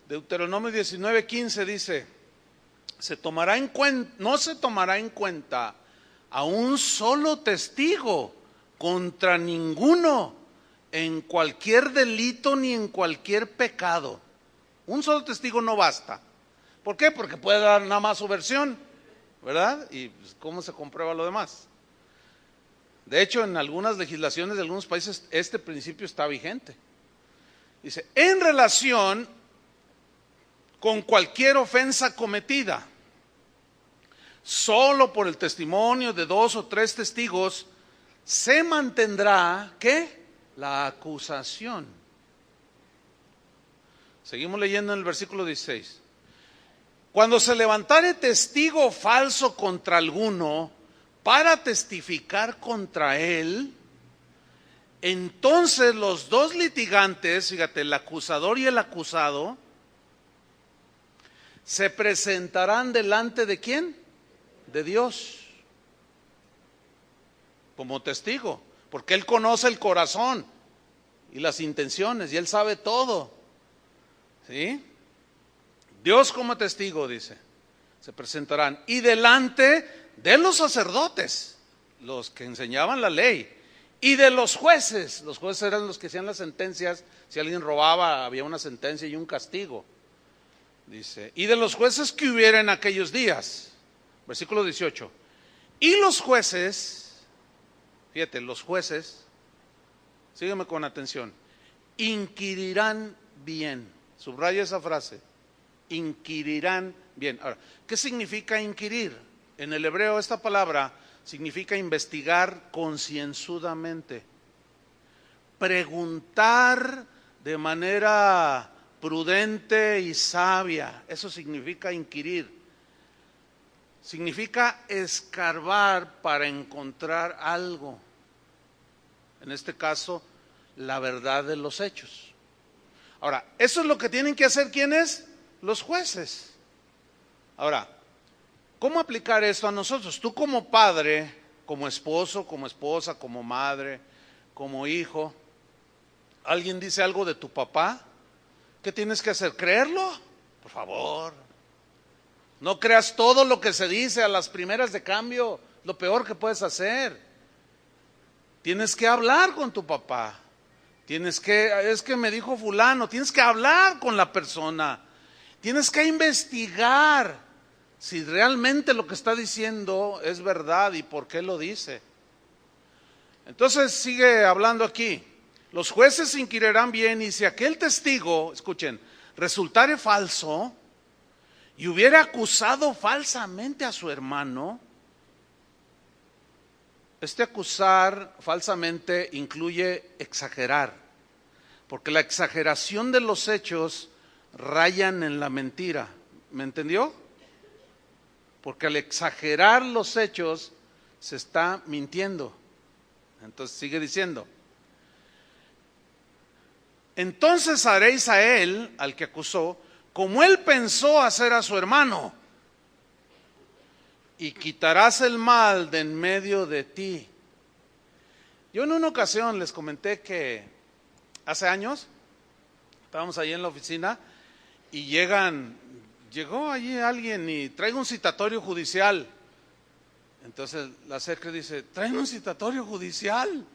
Deuteronomio 19, 15 dice, no se tomará en cuenta a un solo testigo contra ninguno en cualquier delito ni en cualquier pecado. Un solo testigo no basta. ¿Por qué? Porque puede dar nada más su versión, ¿verdad? Y pues, ¿cómo se comprueba lo demás? De hecho, en algunas legislaciones de algunos países este principio está vigente. Dice, en relación con cualquier ofensa cometida, solo por el testimonio de 2 o 3 testigos se mantendrá, ¿qué? La acusación. Seguimos leyendo en el versículo 16. Cuando se levantare testigo falso contra alguno para testificar contra él, entonces los 2 litigantes, fíjate, el acusador y el acusado, se presentarán delante de ¿quién? De Dios, como testigo, porque Él conoce el corazón y las intenciones y Él sabe todo, ¿sí? Dios como testigo, dice, se presentarán, y delante de los sacerdotes, los que enseñaban la ley, y de los jueces eran los que hacían las sentencias. Si alguien robaba, había una sentencia y un castigo, dice, y de los jueces que hubiera en aquellos días. Versículo 18. Y los jueces, fíjate, los jueces, sígueme con atención, inquirirán bien. Subraya esa frase, inquirirán bien. Ahora, ¿qué significa inquirir? En el hebreo esta palabra significa investigar concienzudamente, preguntar de manera prudente y sabia. Eso significa inquirir. Significa escarbar para encontrar algo. En este caso, la verdad de los hechos. Ahora, eso es lo que tienen que hacer ¿quiénes? Los jueces. Ahora, ¿cómo aplicar esto a nosotros? Tú como padre, como esposo, como esposa, como madre, como hijo, alguien dice algo de tu papá, ¿qué tienes que hacer? ¿Creerlo? Por favor. No creas todo lo que se dice a las primeras de cambio, lo peor que puedes hacer. Tienes que hablar con tu papá. Es que me dijo fulano, tienes que hablar con la persona. Tienes que investigar si realmente lo que está diciendo es verdad y por qué lo dice. Entonces sigue hablando aquí. Los jueces inquirirán bien y si aquel testigo, escuchen, resultare falso y hubiera acusado falsamente a su hermano, este acusar falsamente incluye exagerar, porque la exageración de los hechos rayan en la mentira. ¿Me entendió? Porque al exagerar los hechos se está mintiendo. Entonces sigue diciendo, entonces haréis a él, al que acusó, como él pensó hacer a su hermano, y quitarás el mal de en medio de ti. Yo en una ocasión les comenté que hace años estábamos ahí en la oficina y llegó allí alguien y trae un citatorio judicial. Entonces la secre dice, traen un citatorio judicial,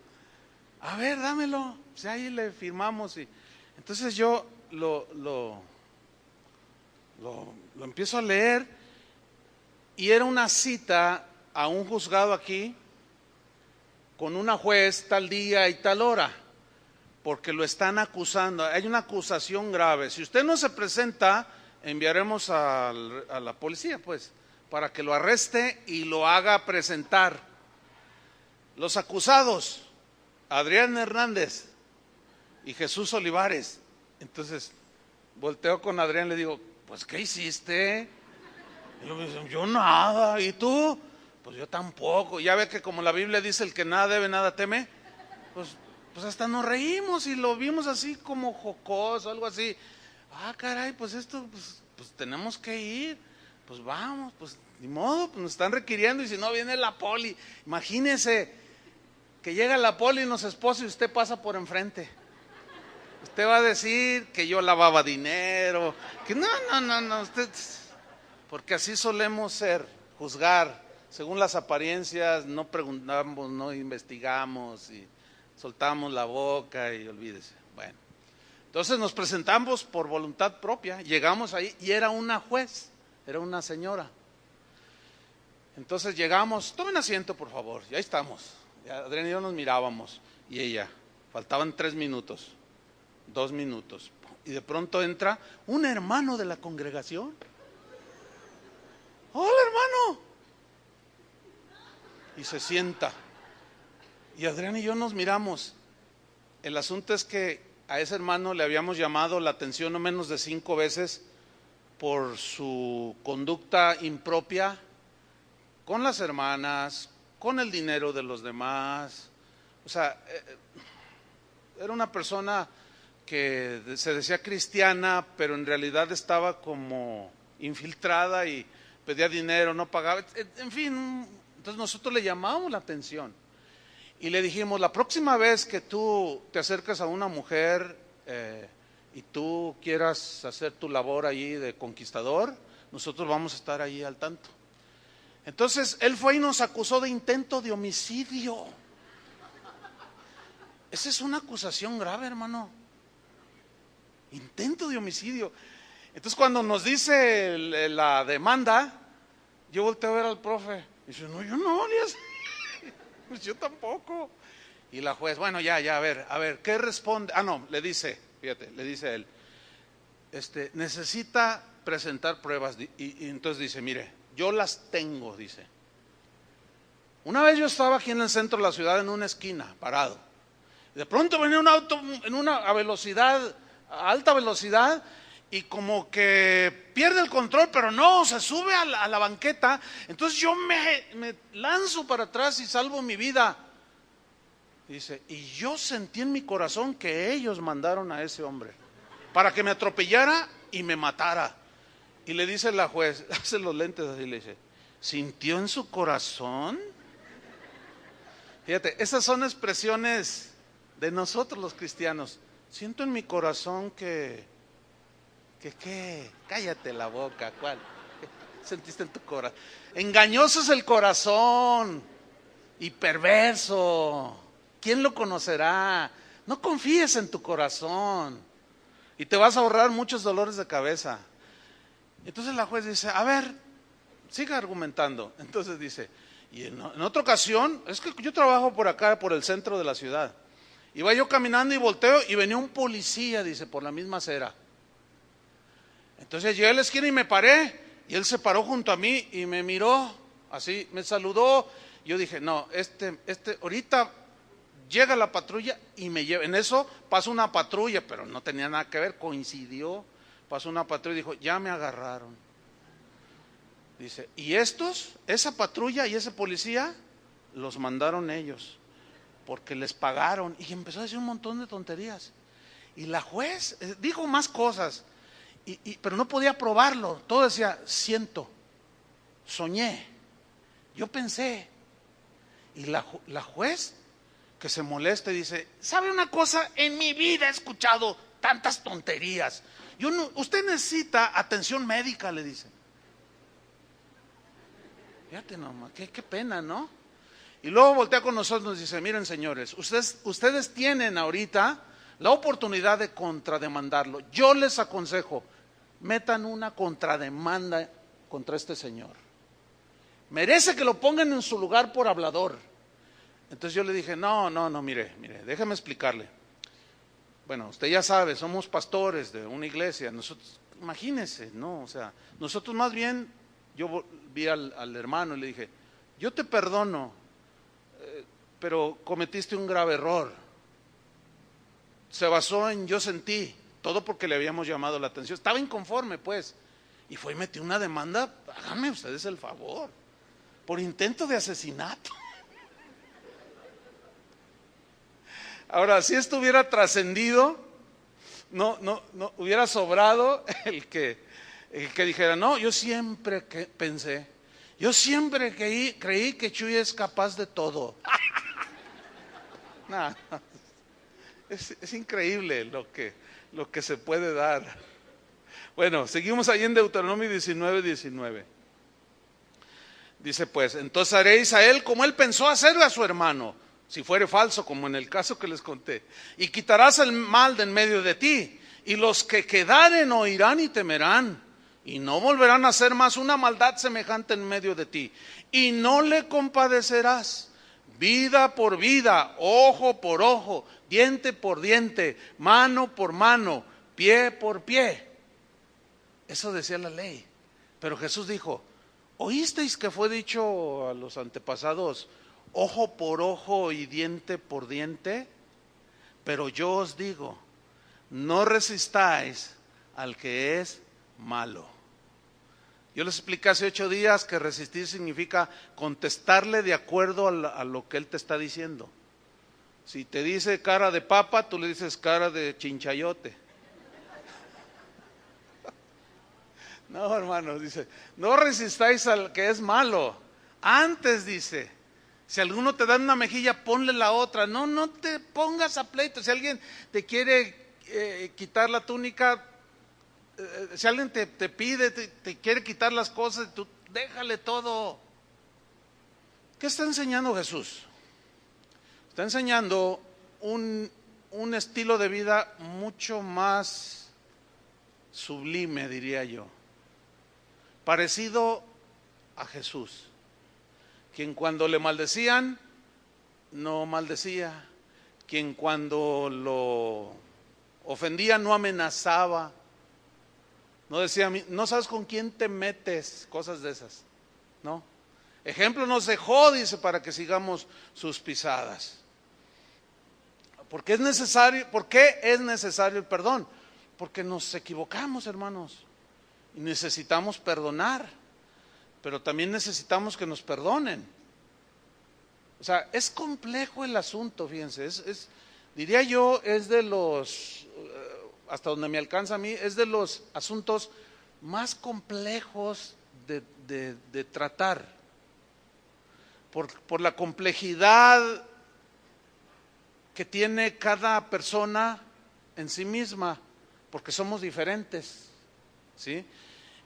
a ver, dámelo. Pues ahí le firmamos y entonces yo lo empiezo a leer y era una cita a un juzgado aquí con una juez tal día y tal hora, porque lo están acusando, hay una acusación grave. Si usted no se presenta, enviaremos a la policía, pues, para que lo arreste y lo haga presentar. Los acusados, Adrián Hernández y Jesús Olivares. Entonces, volteo con Adrián y le digo, pues, ¿qué hiciste? Yo nada, ¿y tú? Pues yo tampoco. Ya ve que como la Biblia dice, el que nada debe, nada teme, pues hasta nos reímos y lo vimos así como jocoso, algo así. Ah, caray, pues esto, pues tenemos que ir, pues vamos, pues ni modo, pues nos están requiriendo y si no viene la poli. Imagínese que llega la poli y nos esposa y usted pasa por enfrente. Usted va a decir que yo lavaba dinero, que no, usted, porque así solemos ser, juzgar, según las apariencias, no preguntamos, no investigamos y soltamos la boca y olvídese. Bueno, entonces nos presentamos por voluntad propia, llegamos ahí y era una juez, era una señora. Entonces llegamos, tomen asiento por favor, y ahí estamos. Adrián y yo nos mirábamos y ella, faltaban 3 minutos. 2 minutos. Y de pronto entra un hermano de la congregación. Hola, hermano. Y se sienta. Y Adrián y yo nos miramos. El asunto es que a ese hermano le habíamos llamado la atención no menos de 5 veces por su conducta impropia con las hermanas, con el dinero de los demás. O sea, era una persona que se decía cristiana, pero en realidad estaba como infiltrada y pedía dinero, no pagaba, en fin. Entonces nosotros le llamamos la atención y le dijimos: la próxima vez que tú te acerques a una mujer y tú quieras hacer tu labor allí de conquistador, nosotros vamos a estar ahí al tanto. Entonces él fue y nos acusó de intento de homicidio. Esa es una acusación grave, hermano. Intento de homicidio. Entonces cuando nos dice la demanda, yo volteo a ver al profe. Y dice: no, yo no, pues yo tampoco. Y la juez: bueno, ya, a ver, ¿qué responde? No, le dice, fíjate, le dice él, necesita presentar pruebas. Y entonces dice: mire, yo las tengo, dice. Una vez yo estaba aquí en el centro de la ciudad, en una esquina, parado. De pronto venía un auto en una velocidad, a alta velocidad, y como que pierde el control, pero no, se sube a la banqueta. Entonces yo me lanzo para atrás y salvo mi vida. Dice: y yo sentí en mi corazón que ellos mandaron a ese hombre para que me atropellara y me matara. Y le dice la juez, hace los lentes así, le dice: ¿sintió en su corazón? Fíjate, esas son expresiones de nosotros los cristianos. Siento en mi corazón que ¿qué? Cállate la boca, ¿cuál? ¿Qué sentiste en tu corazón? Engañoso es el corazón y perverso. ¿Quién lo conocerá? No confíes en tu corazón y te vas a ahorrar muchos dolores de cabeza. Entonces la juez dice: a ver, siga argumentando. Entonces dice: y en otra ocasión, es que yo trabajo por acá, por el centro de la ciudad. Iba yo caminando y volteo y venía un policía, dice, por la misma acera. Entonces llegué a la esquina y me paré, y él se paró junto a mí y me miró, así, me saludó. Yo dije: no, ahorita llega la patrulla y me lleva. En eso pasó una patrulla, pero no tenía nada que ver, coincidió. Pasó una patrulla y dijo: ya me agarraron. Dice: y esa patrulla y ese policía, los mandaron ellos, porque les pagaron. Y empezó a decir un montón de tonterías. Y la juez dijo más cosas, pero no podía probarlo. Todo decía: siento, soñé, yo pensé. Y la juez, que se molesta y dice: ¿sabe una cosa? En mi vida he escuchado tantas tonterías. Usted necesita atención médica, le dice. Fíjate nomás, qué pena, ¿no? Y luego voltea con nosotros y nos dice: miren, señores, ustedes tienen ahorita la oportunidad de contrademandarlo. Yo les aconsejo, metan una contrademanda contra este señor. Merece que lo pongan en su lugar por hablador. Entonces yo le dije: no, mire, déjeme explicarle. Bueno, usted ya sabe, somos pastores de una iglesia. Nosotros, imagínese, ¿no? O sea, nosotros más bien, yo vi al hermano y le dije: yo te perdono, pero cometiste un grave error. Se basó en yo sentí, todo porque le habíamos llamado la atención. Estaba inconforme, pues, y fue y metió una demanda, háganme ustedes el favor, por intento de asesinato. Ahora, si esto hubiera trascendido, no hubiera sobrado el que dijera: no, yo siempre pensé, yo siempre creí que Chuy es capaz de todo. No, es increíble lo que se puede dar. Bueno, seguimos ahí en Deuteronomio 19:19. Dice pues: entonces haréis a él como él pensó hacerle a su hermano, si fuere falso, como en el caso que les conté, y quitarás el mal de en medio de ti, y los que quedaren oirán y temerán, y no volverán a hacer más una maldad semejante en medio de ti, y no le compadecerás. Vida por vida, ojo por ojo, diente por diente, mano por mano, pie por pie. Eso decía la ley. Pero Jesús dijo, ¿oísteis que fue dicho a los antepasados, ojo por ojo y diente por diente? Pero yo os digo, no resistáis al que es malo. Yo les expliqué hace 8 días que resistir significa contestarle de acuerdo a lo que él te está diciendo. Si te dice cara de papa, tú le dices cara de chinchayote. No, hermanos, dice, no resistáis al que es malo. Antes dice, si alguno te da una mejilla, ponle la otra. No te pongas a pleito. Si alguien te quiere quitar la túnica, si alguien te pide, te quiere quitar las cosas, tú déjale todo. ¿Qué está enseñando Jesús? Está enseñando un estilo de vida mucho más sublime, diría yo, parecido a Jesús, quien cuando le maldecían, no maldecía, quien cuando lo ofendía no amenazaba, no decía, no sabes con quién te metes, cosas de esas, ¿no? Ejemplo nos dejó, dice, para que sigamos sus pisadas. ¿Por qué es necesario el perdón? Porque nos equivocamos, hermanos, y necesitamos perdonar, pero también necesitamos que nos perdonen. O sea, es complejo el asunto, fíjense, diría yo, es de los, hasta donde me alcanza a mí, es de los asuntos más complejos de tratar, por la complejidad que tiene cada persona en sí misma, porque somos diferentes, ¿sí?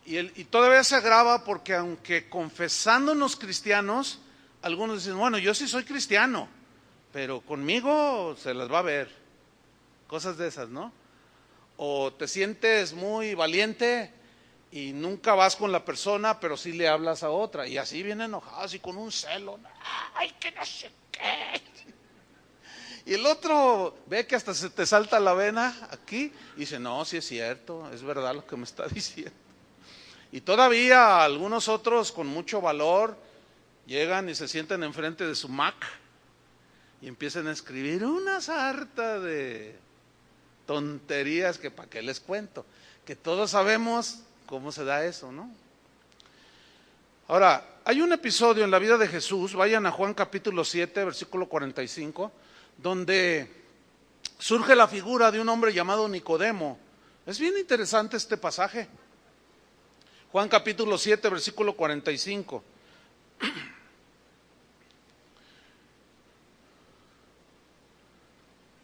Y todavía se agrava porque aunque confesándonos cristianos, algunos dicen, bueno, yo sí soy cristiano, pero conmigo se las va a ver, cosas de esas, ¿no? O te sientes muy valiente y nunca vas con la persona, pero sí le hablas a otra, y así bien enojados y con un celo, ay, que no sé qué. Y el otro ve que hasta se te salta la vena aquí y dice, no, sí es cierto, es verdad lo que me está diciendo. Y todavía algunos otros con mucho valor llegan y se sientan enfrente de su Mac y empiezan a escribir una sarta de tonterías que para qué les cuento, que todos sabemos cómo se da eso, ¿no? Ahora, hay un episodio en la vida de Jesús, vayan a Juan capítulo 7, versículo 45, donde surge la figura de un hombre llamado Nicodemo. Es bien interesante este pasaje. Juan capítulo 7, versículo 45.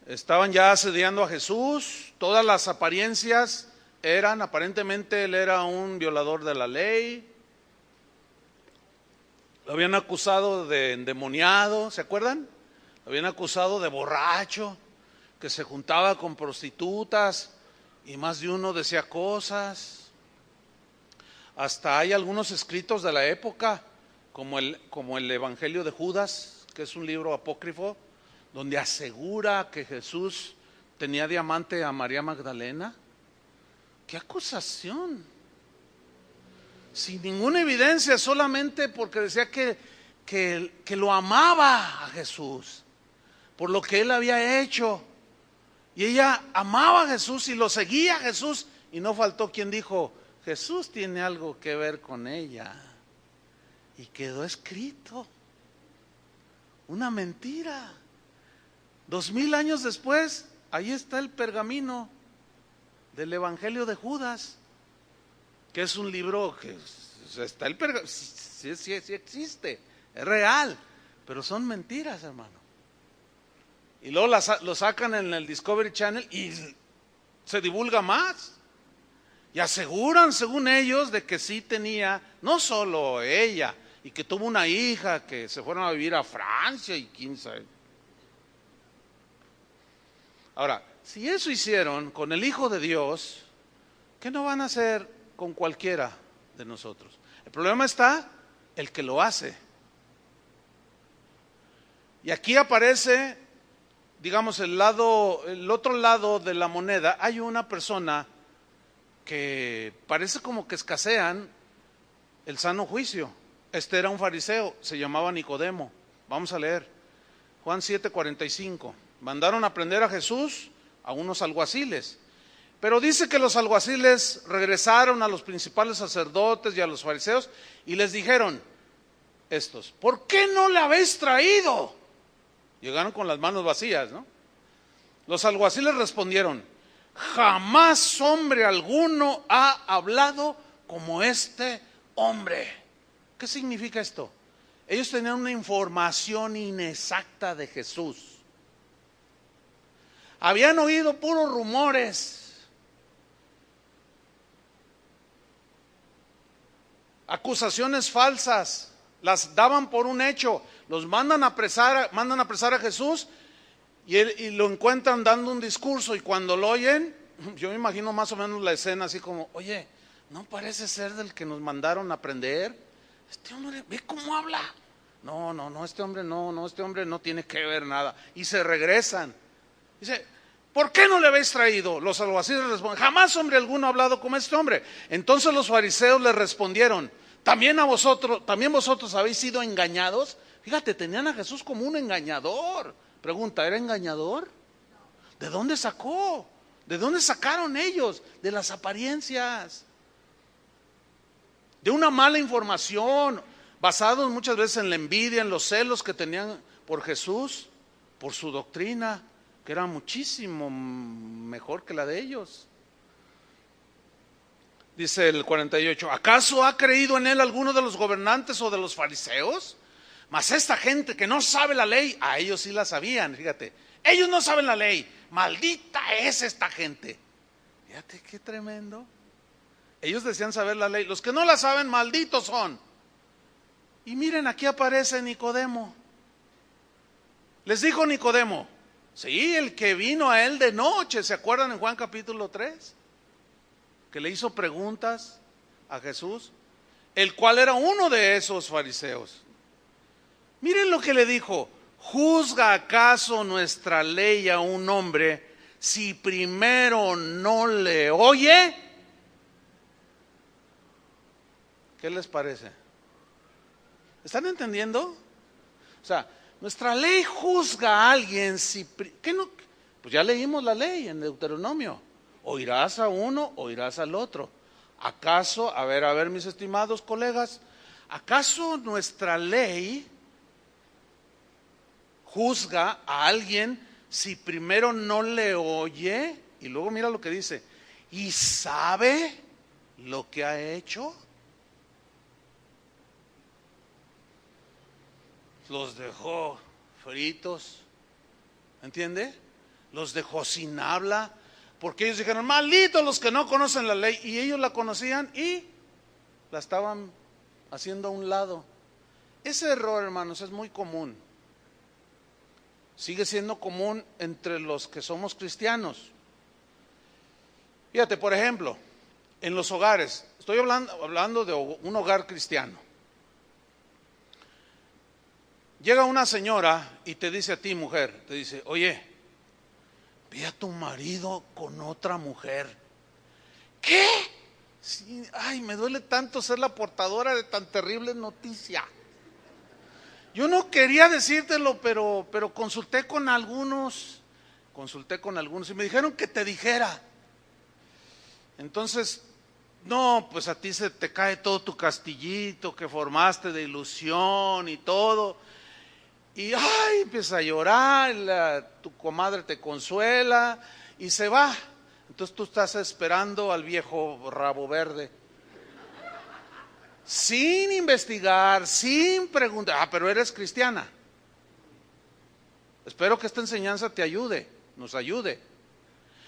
Estaban ya asediando a Jesús, todas las apariencias eran, aparentemente él era un violador de la ley, lo habían acusado de endemoniado, ¿se acuerdan? Lo habían acusado de borracho, que se juntaba con prostitutas y más de uno decía cosas. Hasta hay algunos escritos de la época, como el Evangelio de Judas, que es un libro apócrifo, donde asegura que Jesús tenía de amante a María Magdalena. ¡Qué acusación! Sin ninguna evidencia, solamente porque decía que lo amaba a Jesús, por lo que él había hecho. Y ella amaba a Jesús y lo seguía a Jesús, y no faltó quien dijo, Jesús tiene algo que ver con ella. Y quedó escrito. Una mentira. 2000 años después, ahí está el pergamino del Evangelio de Judas, que es un libro que está el pergamino, sí existe, es real, pero son mentiras, hermano. Y luego lo sacan en el Discovery Channel y se divulga más. Y aseguran, según ellos, de que sí tenía, no solo ella, y que tuvo una hija, que se fueron a vivir a Francia y quién sabe. Ahora, si eso hicieron con el Hijo de Dios, ¿qué no van a hacer con cualquiera de nosotros? El problema está el que lo hace. Y aquí aparece digamos, el otro lado de la moneda, hay una persona que parece como que escasean el sano juicio. Este era un fariseo, se llamaba Nicodemo. Vamos a leer Juan 7:45. Mandaron a prender a Jesús a unos alguaciles, pero dice que los alguaciles regresaron a los principales sacerdotes y a los fariseos y les dijeron estos: ¿por qué no le habéis traído? Llegaron con las manos vacías, ¿no? Los alguaciles respondieron: jamás hombre alguno ha hablado como este hombre. ¿Qué significa esto? Ellos tenían una información inexacta de Jesús. Habían oído puros rumores, acusaciones falsas, las daban por un hecho. Los mandan a apresar a Jesús y lo encuentran dando un discurso, y cuando lo oyen, yo me imagino más o menos la escena así como: oye, ¿no parece ser del que nos mandaron a prender? Este hombre, ve cómo habla. No, este hombre no tiene que ver nada. Y se regresan. Dice: ¿por qué no le habéis traído? Los alguaciles responden: jamás hombre alguno ha hablado como este hombre. Entonces los fariseos le respondieron: también vosotros habéis sido engañados. Fíjate, tenían a Jesús como un engañador. Pregunta: ¿era engañador? ¿De dónde sacó? ¿De dónde sacaron ellos? De las apariencias, de una mala información, basados muchas veces en la envidia, en los celos que tenían por Jesús, por su doctrina, que era muchísimo mejor que la de ellos. Dice el 48: ¿acaso ha creído en él alguno de los gobernantes o de los fariseos? Mas esta gente que no sabe la ley, a ellos sí la sabían, fíjate. Ellos no saben la ley, maldita es esta gente. Fíjate qué tremendo. Ellos decían saber la ley, los que no la saben, malditos son. Y miren, aquí aparece Nicodemo. Les dijo Nicodemo, sí, el que vino a él de noche, ¿se acuerdan en Juan capítulo 3? Que le hizo preguntas a Jesús, el cual era uno de esos fariseos. Miren lo que le dijo: ¿juzga acaso nuestra ley a un hombre si primero no le oye? ¿Qué les parece? ¿Están entendiendo? O sea, nuestra ley juzga a alguien si... ¿qué no? Pues ya leímos la ley en Deuteronomio. Oirás a uno, oirás al otro. ¿Acaso, a ver mis estimados colegas, acaso nuestra ley juzga a alguien si primero no le oye? Y luego mira lo que dice: ¿y sabe lo que ha hecho? Los dejó fritos, ¿entiende? Los dejó sin habla, porque ellos dijeron: malditos los que no conocen la ley. Y ellos la conocían y la estaban haciendo a un lado. Ese error, hermanos, es muy común. Sigue siendo común entre los que somos cristianos. Fíjate, por ejemplo, en los hogares, estoy hablando de un hogar cristiano. Llega una señora y te dice a ti, mujer, te dice: oye, vi a tu marido con otra mujer. ¿Qué? Sí, ay, me duele tanto ser la portadora de tan terrible noticia. Yo no quería decírtelo, pero consulté con algunos y me dijeron que te dijera. Entonces, no, pues a ti se te cae todo tu castillito que formaste de ilusión y todo. Y ay, empieza a llorar, tu comadre te consuela y se va. Entonces tú estás esperando al viejo rabo verde, sin investigar, sin preguntar. Ah, pero eres cristiana. Espero que esta enseñanza te ayude, nos ayude.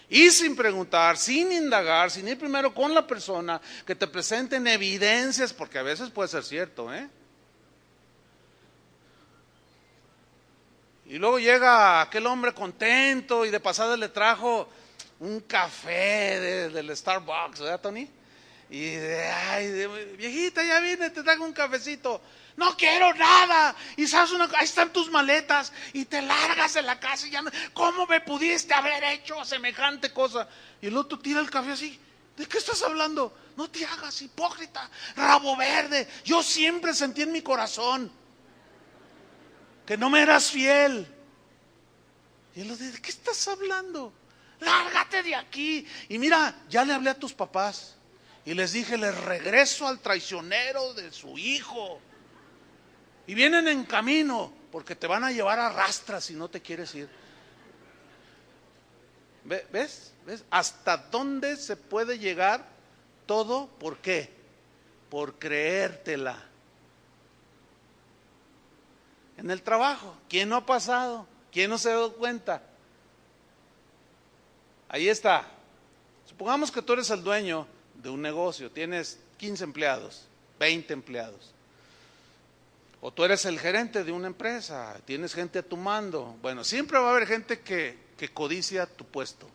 Y sin preguntar, sin indagar, sin ir primero con la persona, que te presenten evidencias, porque a veces puede ser cierto, ¿eh? Y luego llega aquel hombre contento y de pasada le trajo un café del Starbucks, ¿verdad, Tony? Viejita, ya vine, te traigo un cafecito. No quiero nada. Y sabes ahí están tus maletas y te largas de la casa y ya no, ¿cómo me pudiste haber hecho semejante cosa? Y el otro tira el café así. ¿De qué estás hablando? No te hagas hipócrita, rabo verde. Yo siempre sentí en mi corazón que no me eras fiel. Y él dice, ¿de qué estás hablando? Lárgate de aquí. Y mira, ya le hablé a tus papás y les dije, les regreso al traicionero de su hijo. Y vienen en camino porque te van a llevar a rastras si no te quieres ir. ¿Ves? ¿Hasta dónde se puede llegar todo? ¿Por qué? Por creértela. En el trabajo, ¿quién no ha pasado? ¿Quién no se ha dado cuenta? Ahí está. Supongamos que tú eres el dueño de un negocio, tienes 15 empleados, 20 empleados. O tú eres el gerente de una empresa, tienes gente a tu mando. Bueno, siempre va a haber gente que codicia tu puesto,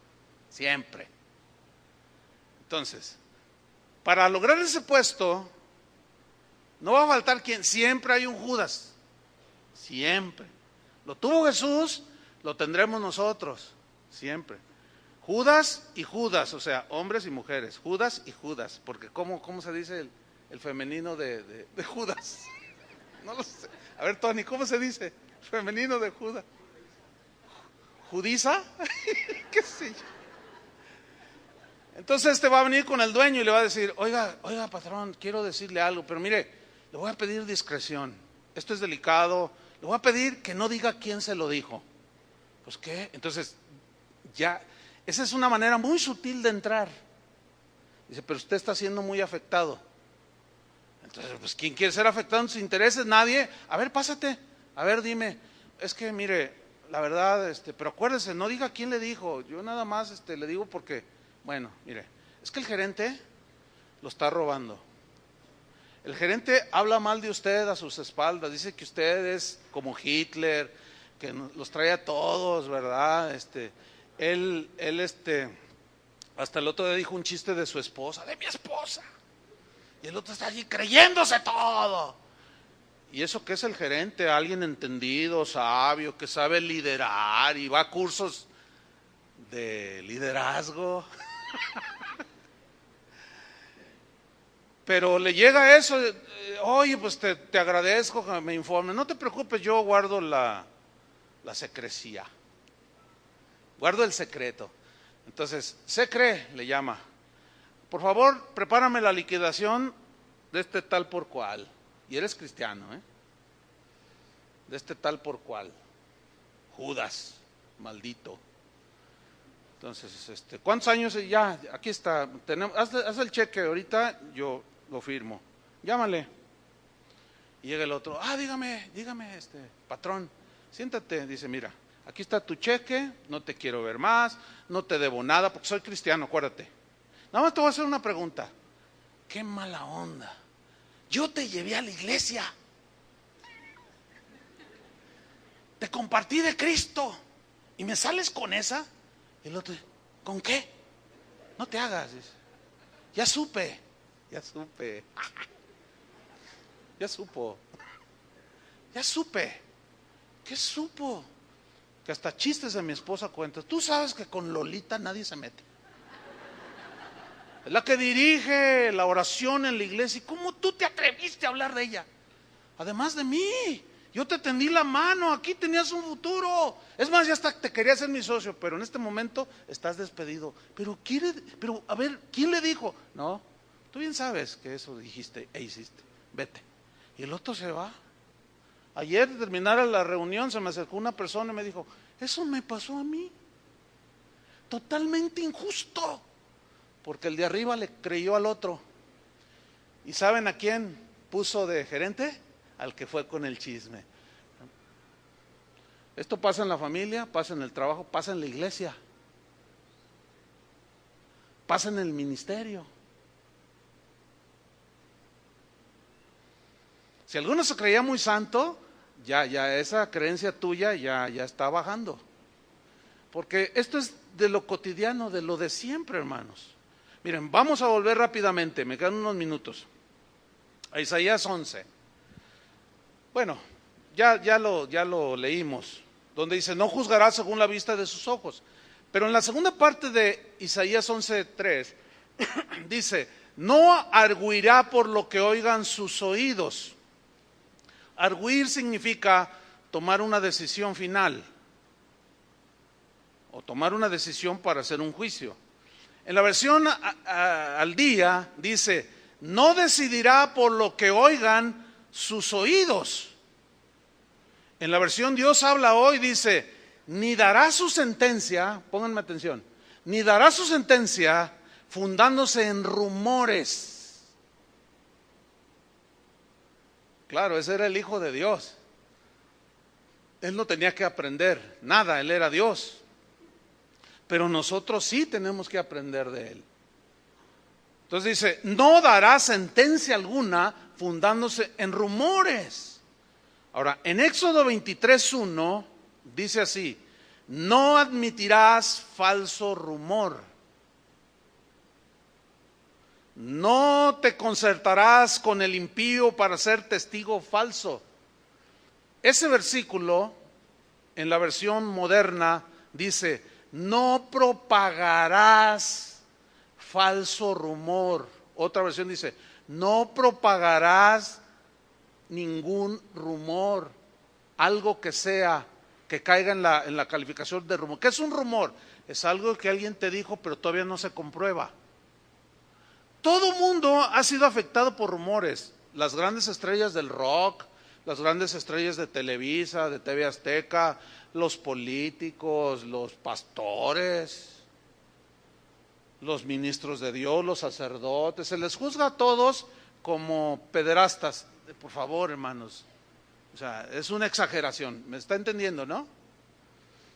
siempre. Entonces, para lograr ese puesto, no va a faltar quien, siempre hay un Judas, siempre. Lo tuvo Jesús, lo tendremos nosotros, siempre. Judas y Judas, o sea, hombres y mujeres, Judas y Judas, porque ¿cómo se dice el femenino de Judas? No lo sé. A ver, Tony, ¿cómo se dice? Femenino de Judas. ¿Judisa? ¿Qué sé yo? Entonces va a venir con el dueño y le va a decir, oiga, patrón, quiero decirle algo, pero mire, le voy a pedir discreción. Esto es delicado. Le voy a pedir que no diga quién se lo dijo. Pues, ¿qué? Entonces, ya, esa es una manera muy sutil de entrar. Dice, pero usted está siendo muy afectado. Entonces, pues, ¿quién quiere ser afectado en sus intereses? Nadie. A ver, pásate. A ver, dime. Es que, mire, la verdad, pero acuérdese, no diga quién le dijo. Yo nada más, le digo porque, bueno, mire, es que el gerente lo está robando. El gerente habla mal de usted a sus espaldas. Dice que usted es como Hitler, que los trae a todos, ¿verdad? Él, hasta el otro día dijo un chiste de su esposa, de mi esposa. Y el otro está allí creyéndose todo. Y eso que es el gerente, alguien entendido, sabio, que sabe liderar y va a cursos de liderazgo. Pero le llega eso, oye, pues te agradezco que me informes. No te preocupes, yo guardo la secrecía. Guardo el secreto. Entonces, secre le llama. Por favor, prepárame la liquidación de este tal por cual. Y eres cristiano, de este tal por cual. Judas, maldito. Entonces, ¿cuántos años? Ya, aquí está. Haz el cheque, ahorita yo lo firmo. Llámale. Y llega el otro. Dígame, patrón, siéntate. Dice, mira, aquí está tu cheque, no te quiero ver más, no te debo nada, porque soy cristiano, acuérdate. Nada más te voy a hacer una pregunta. Qué mala onda. Yo te llevé a la iglesia. Te compartí de Cristo. ¿Y me sales con esa? Y el otro, ¿con qué? No te hagas. Dice, ya supe. Ya supe. ¿Qué supo? Que hasta chistes de mi esposa cuenta. Tú sabes que con Lolita nadie se mete. Es la que dirige la oración en la iglesia. ¿Y cómo tú te atreviste a hablar de ella? Además de mí, yo te tendí la mano, aquí tenías un futuro. Es más, ya hasta te quería ser mi socio, pero en este momento estás despedido. Pero a ver, ¿quién le dijo? No, tú bien sabes que eso dijiste e hiciste. Vete. Y el otro se va. Ayer, de terminar la reunión, se me acercó una persona y me dijo, eso me pasó a mí. Totalmente injusto. Porque el de arriba le creyó al otro. ¿Y saben a quién puso de gerente? Al que fue con el chisme. Esto pasa en la familia, pasa en el trabajo, pasa en la iglesia, pasa en el ministerio. Si alguno se creía muy santo, ya esa creencia tuya ya está bajando. Porque esto es de lo cotidiano, de lo de siempre, hermanos. Miren, vamos a volver rápidamente, me quedan unos minutos, a Isaías 11. Bueno, ya lo leímos, donde dice, no juzgará según la vista de sus ojos. Pero en la segunda parte de Isaías 11:3, dice, no arguirá por lo que oigan sus oídos. Arguir significa tomar una decisión final, o tomar una decisión para hacer un juicio. En la versión al día dice, no decidirá por lo que oigan sus oídos. En la versión Dios habla hoy dice, ni dará su sentencia, pónganme atención, ni dará su sentencia fundándose en rumores. Claro, ese era el Hijo de Dios. Él no tenía que aprender nada, Él era Dios. Pero nosotros sí tenemos que aprender de Él. Entonces dice, no dará sentencia alguna fundándose en rumores. Ahora, en Éxodo 23:1 dice así, no admitirás falso rumor. No te concertarás con el impío para ser testigo falso. Ese versículo, en la versión moderna, dice, no propagarás falso rumor. Otra versión dice, no propagarás ningún rumor, algo que sea, que caiga en la calificación de rumor. ¿Qué es un rumor? Es algo que alguien te dijo, pero todavía no se comprueba. Todo mundo ha sido afectado por rumores. Las grandes estrellas del rock, las grandes estrellas de Televisa, de TV Azteca, los políticos, los pastores, los ministros de Dios, los sacerdotes, se les juzga a todos como pederastas. Por favor, hermanos, o sea, es una exageración, ¿me está entendiendo, no?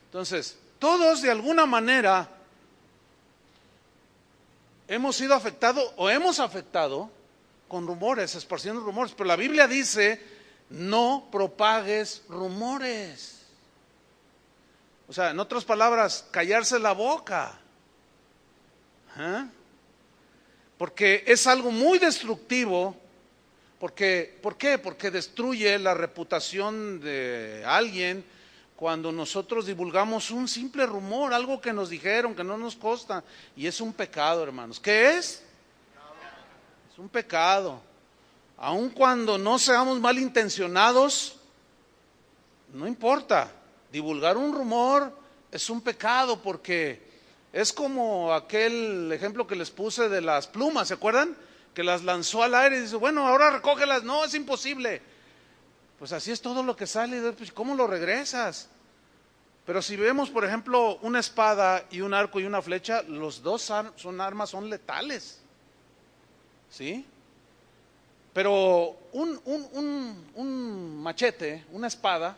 Entonces, todos de alguna manera hemos sido afectados o hemos afectado con rumores, esparciendo rumores, pero la Biblia dice, no propagues rumores. O sea, en otras palabras, callarse la boca. Porque es algo muy destructivo. ¿Por qué? Porque destruye la reputación de alguien cuando nosotros divulgamos un simple rumor, algo que nos dijeron, que no nos consta, y es un pecado, hermanos. ¿Qué es? Es un pecado. Aun cuando no seamos malintencionados, no importa. Divulgar un rumor es un pecado porque es como aquel ejemplo que les puse de las plumas, ¿se acuerdan? Que las lanzó al aire y dice, bueno, ahora recógelas. No, es imposible. Pues así es todo lo que sale, pues ¿cómo lo regresas? Pero si vemos, por ejemplo, una espada y un arco y una flecha, los dos son armas, son letales. ¿Sí? Pero un machete, una espada,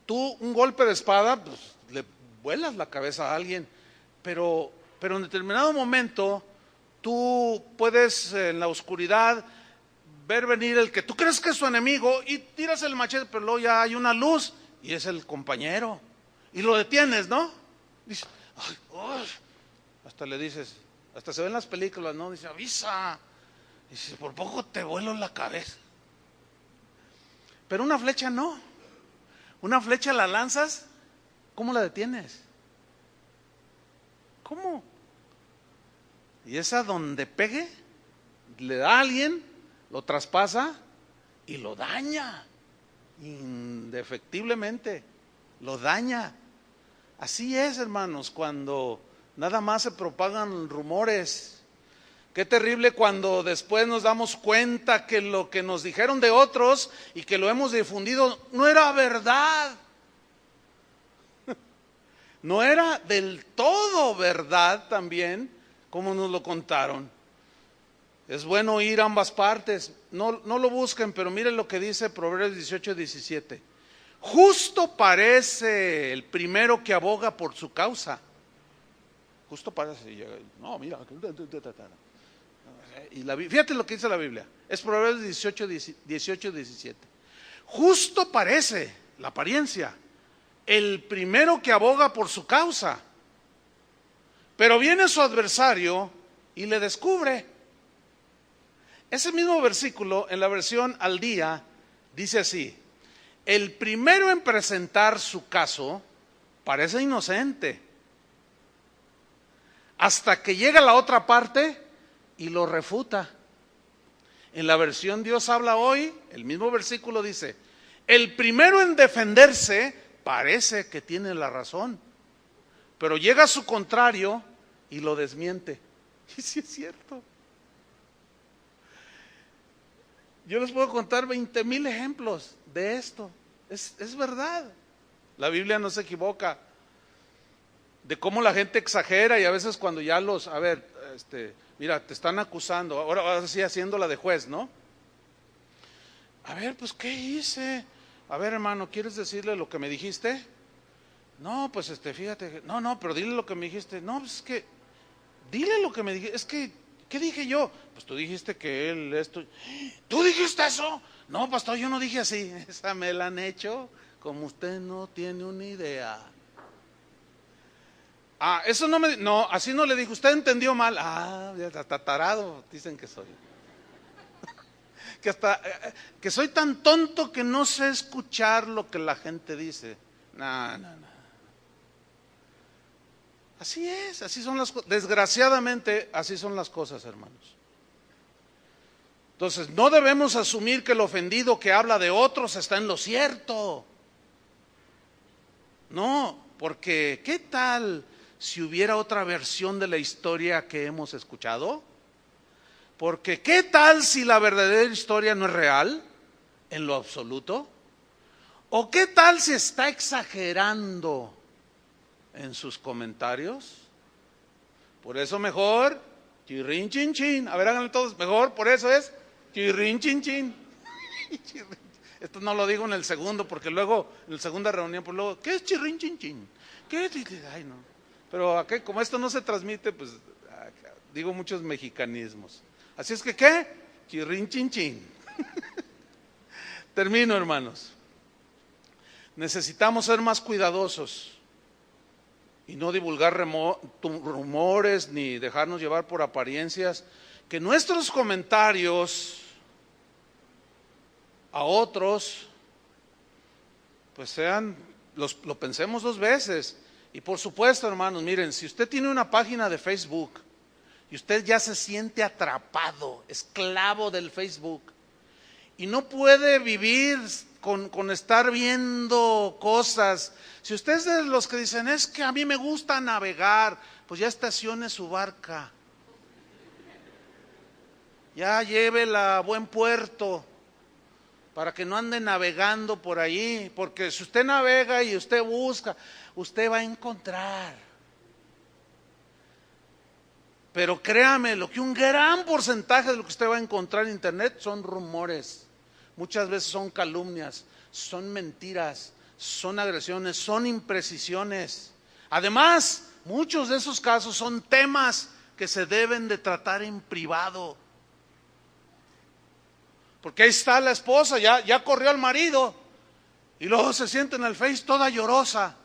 tú un golpe de espada, pues le vuelas la cabeza a alguien, pero en determinado momento tú puedes en la oscuridad ver venir el que tú crees que es su enemigo y tiras el machete, pero luego ya hay una luz y es el compañero y lo detienes, ¿no? Dice, ay, oh. Hasta le dices, hasta se ven las películas, ¿no? Dice, avisa. Dice, por poco te vuelo la cabeza. Pero una flecha no. Una flecha la lanzas, ¿cómo la detienes? ¿Cómo? Y esa donde pegue, le da a alguien, lo traspasa y lo daña. Indefectiblemente, lo daña. Así es, hermanos, cuando nada más se propagan rumores. Qué terrible cuando después nos damos cuenta que lo que nos dijeron de otros y que lo hemos difundido no era verdad. No era del todo verdad también, como nos lo contaron. Es bueno oír ambas partes. No lo busquen, pero miren lo que dice Proverbios 18:17. Justo parece el primero que aboga por su causa. Justo parece. No, mira. Y fíjate lo que dice la Biblia. Es Proverbios 18:17. Justo parece la apariencia el primero que aboga por su causa, Pero viene su adversario y le descubre. Ese mismo versículo en la versión al día dice así: el primero en presentar su caso parece inocente, hasta que llega la otra parte y lo refuta. En la versión Dios habla hoy, el mismo versículo dice: el primero en defenderse parece que tiene la razón, pero llega su contrario y lo desmiente. Y sí es cierto. Yo les puedo contar 20,000 ejemplos de esto. Es verdad. La Biblia no se equivoca. De cómo la gente exagera y a veces cuando ya mira, te están acusando, ahora sí haciéndola de juez, ¿no? A ver, pues, ¿qué hice? A ver, hermano, ¿quieres decirle lo que me dijiste? No, pues, fíjate, no, pero dile lo que me dijiste. No, pues es que, dile lo que me dijiste, es que, ¿qué dije yo? Pues tú dijiste que él esto. ¿Tú dijiste eso? No, pastor, yo no dije así. Esa me la han hecho como usted no tiene una idea. Eso no, así no le dijo, usted entendió mal. Ya está tarado, dicen que soy. Que soy tan tonto que no sé escuchar lo que la gente dice. No. Así es, así son las cosas. Desgraciadamente, así son las cosas, hermanos. Entonces, no debemos asumir que el ofendido que habla de otros está en lo cierto. No, porque ¿qué tal si hubiera otra versión de la historia que hemos escuchado? Porque ¿qué tal si la verdadera historia no es real en lo absoluto? ¿O qué tal si está exagerando en sus comentarios? Por eso mejor, chirrin chin chin. A ver, háganlo todos, mejor, por eso es chirrin chin chin. Esto no lo digo en el segundo, porque luego, en la segunda reunión, pues luego, ¿qué es chirrin chin chin? ¿Qué es? Ay, no. Pero aquí, como esto no se transmite, pues digo muchos mexicanismos. Así es que, ¿qué? Chirrin chin chin. Termino, hermanos. Necesitamos ser más cuidadosos y no divulgar rumores ni dejarnos llevar por apariencias. Que nuestros comentarios a otros, pues lo pensemos 2 veces. Y por supuesto, hermanos, miren, si usted tiene una página de Facebook y usted ya se siente atrapado, esclavo del Facebook, y no puede vivir con estar viendo cosas. Si usted es de los que dicen, es que a mí me gusta navegar, pues ya estacione su barca. Ya llévela a buen puerto para que no ande navegando por allí, porque si usted navega y usted busca, usted va a encontrar. Pero créame, lo que un gran porcentaje de lo que usted va a encontrar en internet son rumores. Muchas veces son calumnias, son mentiras, son agresiones, son imprecisiones. Además, muchos de esos casos son temas que se deben de tratar en privado. Porque ahí está la esposa, ya corrió al marido, y luego se siente en el Face toda llorosa.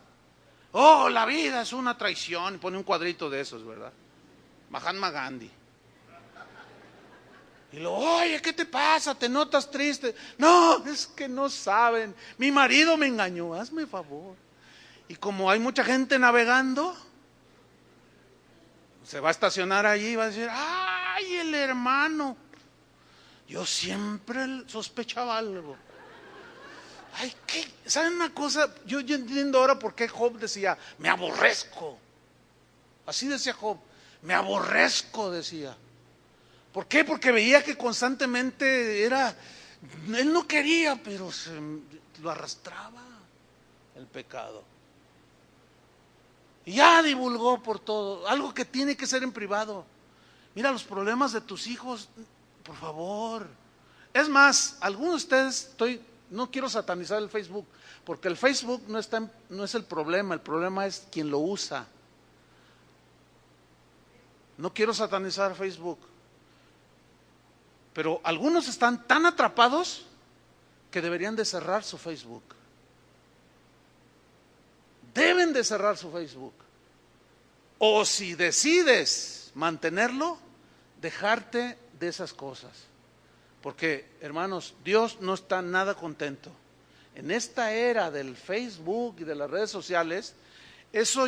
Oh, la vida es una traición. Pone un cuadrito de esos, ¿verdad? Mahatma Gandhi. Y luego, oye, ¿qué te pasa? ¿Te notas triste? No, es que no saben. Mi marido me engañó, hazme favor. Y como hay mucha gente navegando, se va a estacionar allí y va a decir, ay, el hermano. Yo siempre sospechaba algo. Ay, ¿qué? ¿Saben una cosa? Yo entiendo ahora por qué Job decía, me aborrezco. Así decía Job, me aborrezco, decía. ¿Por qué? Porque veía que constantemente él no quería, pero lo arrastraba el pecado. Y ya divulgó por todo, algo que tiene que ser en privado. Mira, los problemas de tus hijos, por favor. Es más, algunos de ustedes, no quiero satanizar el Facebook, porque el Facebook no es el problema es quien lo usa. No quiero satanizar Facebook. Pero algunos están tan atrapados que deberían de cerrar su Facebook. Deben de cerrar su Facebook. O si decides mantenerlo, dejarte de esas cosas. Porque, hermanos, Dios no está nada contento. En esta era del Facebook y de las redes sociales, eso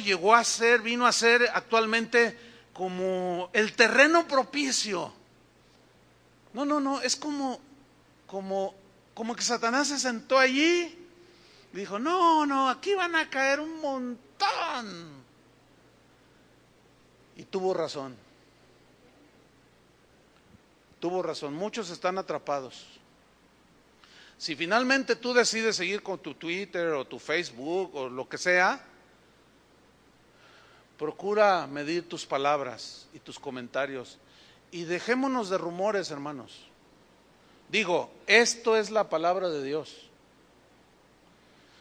vino a ser actualmente como el terreno propicio. No, es como que Satanás se sentó allí y dijo, no, aquí van a caer un montón. Y tuvo razón. Muchos están atrapados. Si finalmente tú decides seguir con tu Twitter o tu Facebook o lo que sea, procura medir tus palabras y tus comentarios y dejémonos de rumores, hermanos. Digo, esto es la palabra de Dios.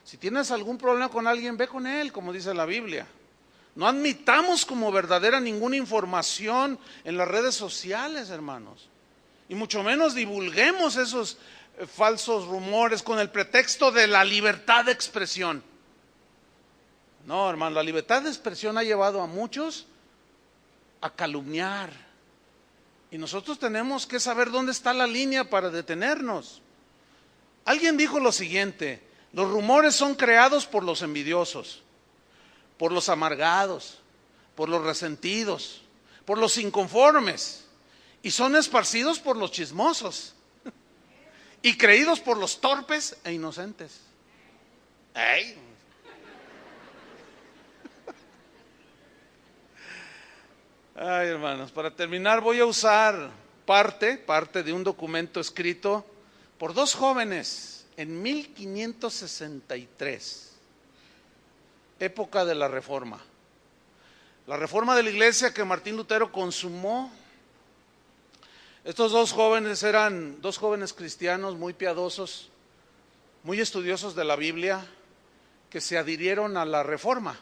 Si tienes algún problema con alguien, ve con él, como dice la Biblia. No admitamos como verdadera ninguna información en las redes sociales, hermanos. Y mucho menos divulguemos esos falsos rumores con el pretexto de la libertad de expresión. No, hermano, la libertad de expresión ha llevado a muchos a calumniar. Y nosotros tenemos que saber dónde está la línea para detenernos. Alguien dijo lo siguiente: los rumores son creados por los envidiosos, por los amargados, por los resentidos, por los inconformes, y son esparcidos por los chismosos y creídos por los torpes e inocentes. ¡Ey! Ay, hermanos, para terminar voy a usar parte de un documento escrito por dos jóvenes en 1563, época de la Reforma. La Reforma de la Iglesia que Martín Lutero consumó. Estos dos jóvenes eran dos jóvenes cristianos muy piadosos, muy estudiosos de la Biblia, que se adhirieron a la Reforma.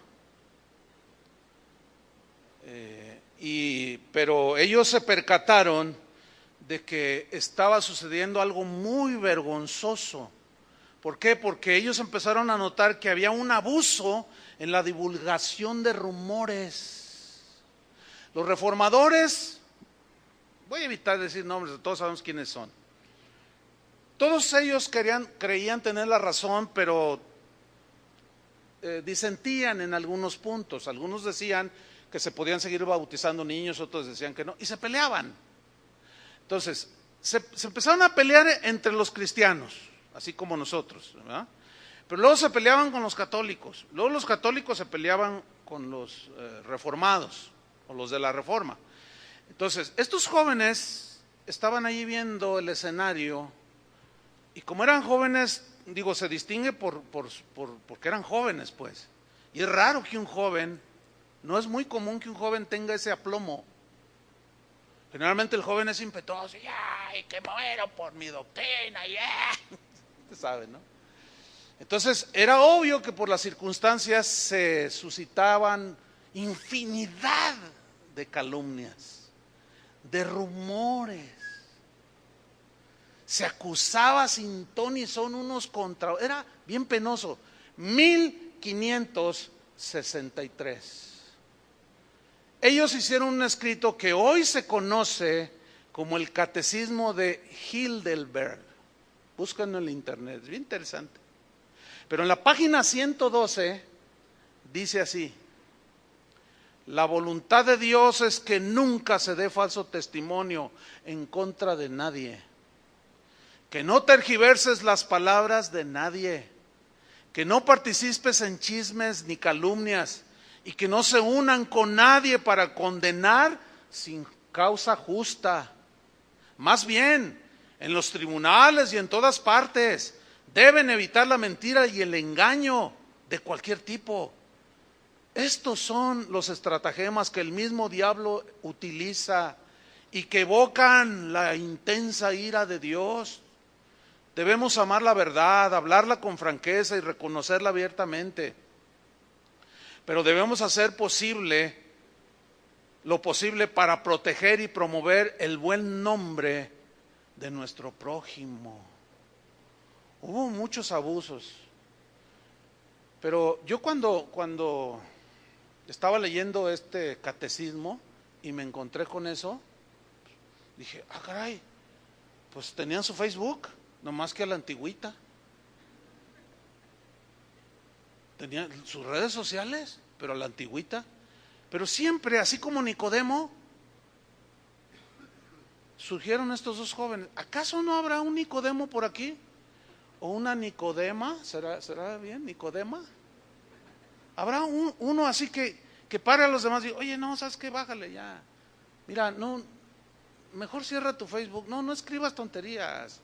Pero ellos se percataron de que estaba sucediendo algo muy vergonzoso. ¿Por qué? Porque ellos empezaron a notar que había un abuso en la divulgación de rumores. Los reformadores, voy a evitar decir nombres, todos sabemos quiénes son. Todos ellos creían tener la razón, pero disentían en algunos puntos. Algunos decían que se podían seguir bautizando niños, otros decían que no, y se peleaban. Entonces, se empezaron a pelear entre los cristianos, así como nosotros, ¿verdad? Pero luego se peleaban con los católicos, luego los católicos se peleaban con los reformados, o los de la Reforma. Entonces, estos jóvenes estaban allí viendo el escenario, y como eran jóvenes, digo, se distingue porque eran jóvenes, pues. Y es raro que un joven, no es muy común que un joven tenga ese aplomo. Generalmente el joven es impetuoso, y que muero por mi doctrina, Usted sabe, ¿no? Entonces, era obvio que por las circunstancias se suscitaban infinidad de calumnias, de rumores. Se acusaba sin ton ni son unos contra, era bien penoso. 1563. Ellos hicieron un escrito que hoy se conoce como el Catecismo de Heidelberg. Búscanlo en el internet, es bien interesante. Pero en la página 112 dice así: la voluntad de Dios es que nunca se dé falso testimonio en contra de nadie, que no tergiverses las palabras de nadie, que no participes en chismes ni calumnias, y que no se unan con nadie para condenar sin causa justa. Más bien, en los tribunales y en todas partes, deben evitar la mentira y el engaño de cualquier tipo. Estos son los estratagemas que el mismo diablo utiliza y que evocan la intensa ira de Dios. Debemos amar la verdad, hablarla con franqueza y reconocerla abiertamente. Pero debemos hacer lo posible para proteger y promover el buen nombre de nuestro prójimo. Hubo muchos abusos, pero yo cuando estaba leyendo este catecismo y me encontré con eso. Dije, caray, pues tenían su Facebook, nomás que a la antigüita. Tenían sus redes sociales, pero a la antigüita. Pero siempre, así como Nicodemo, surgieron estos dos jóvenes. ¿Acaso no habrá un Nicodemo por aquí? ¿O una Nicodema? ¿Será bien? ¿Nicodema? Habrá uno así que pare a los demás y diga, oye, no, ¿sabes qué? Bájale ya. Mira, no, mejor cierra tu Facebook. No escribas tonterías.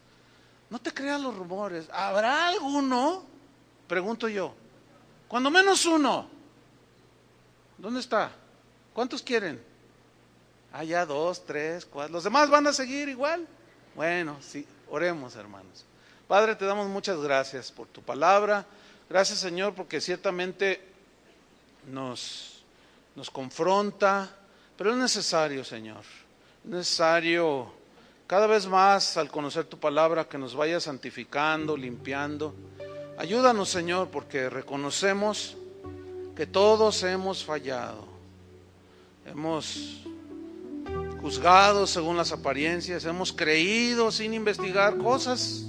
No te creas los rumores. ¿Habrá alguno? Pregunto yo. Cuando menos uno. ¿Dónde está? ¿Cuántos quieren? Ya 2, 3, 4. ¿Los demás van a seguir igual? Bueno, sí, oremos, hermanos. Padre, te damos muchas gracias por tu palabra. Gracias, Señor, porque ciertamente nos confronta, pero es necesario, Señor. Es necesario cada vez más, al conocer tu palabra, que nos vaya santificando, limpiando. Ayúdanos, Señor, porque reconocemos que todos hemos fallado. Hemos juzgado según las apariencias, hemos creído sin investigar cosas.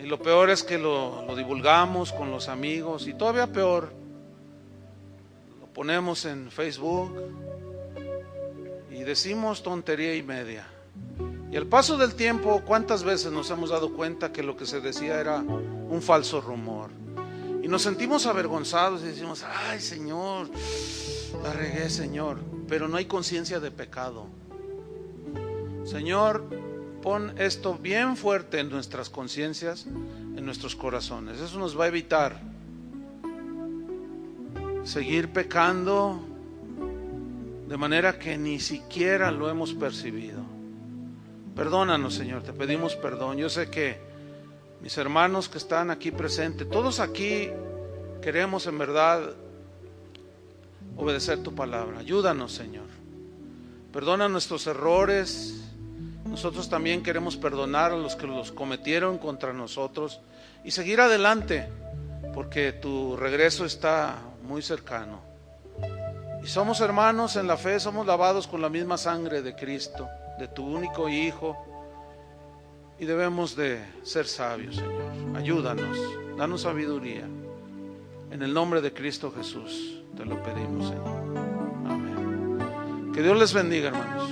Y lo peor es que lo divulgamos con los amigos, y todavía peor, lo ponemos en Facebook y decimos tontería y media. Y al paso del tiempo, ¿cuántas veces nos hemos dado cuenta que lo que se decía era un falso rumor? Y nos sentimos avergonzados y decimos, ay, Señor, la regué, Señor. Pero no hay conciencia de pecado. Señor, pon esto bien fuerte en nuestras conciencias, en nuestros corazones. Eso nos va a evitar seguir pecando de manera que ni siquiera lo hemos percibido. Perdónanos, Señor, te pedimos perdón. Yo sé que mis hermanos que están aquí presentes, todos aquí queremos en verdad obedecer tu palabra. Ayúdanos, Señor. Perdona nuestros errores. Nosotros también queremos perdonar a los que los cometieron contra nosotros y seguir adelante, porque tu regreso está muy cercano. Y somos hermanos en la fe, somos lavados con la misma sangre de Cristo, de tu único Hijo, y debemos de ser sabios, Señor. Ayúdanos, danos sabiduría. En el nombre de Cristo Jesús te lo pedimos, Señor. Amén. Que Dios les bendiga, hermanos.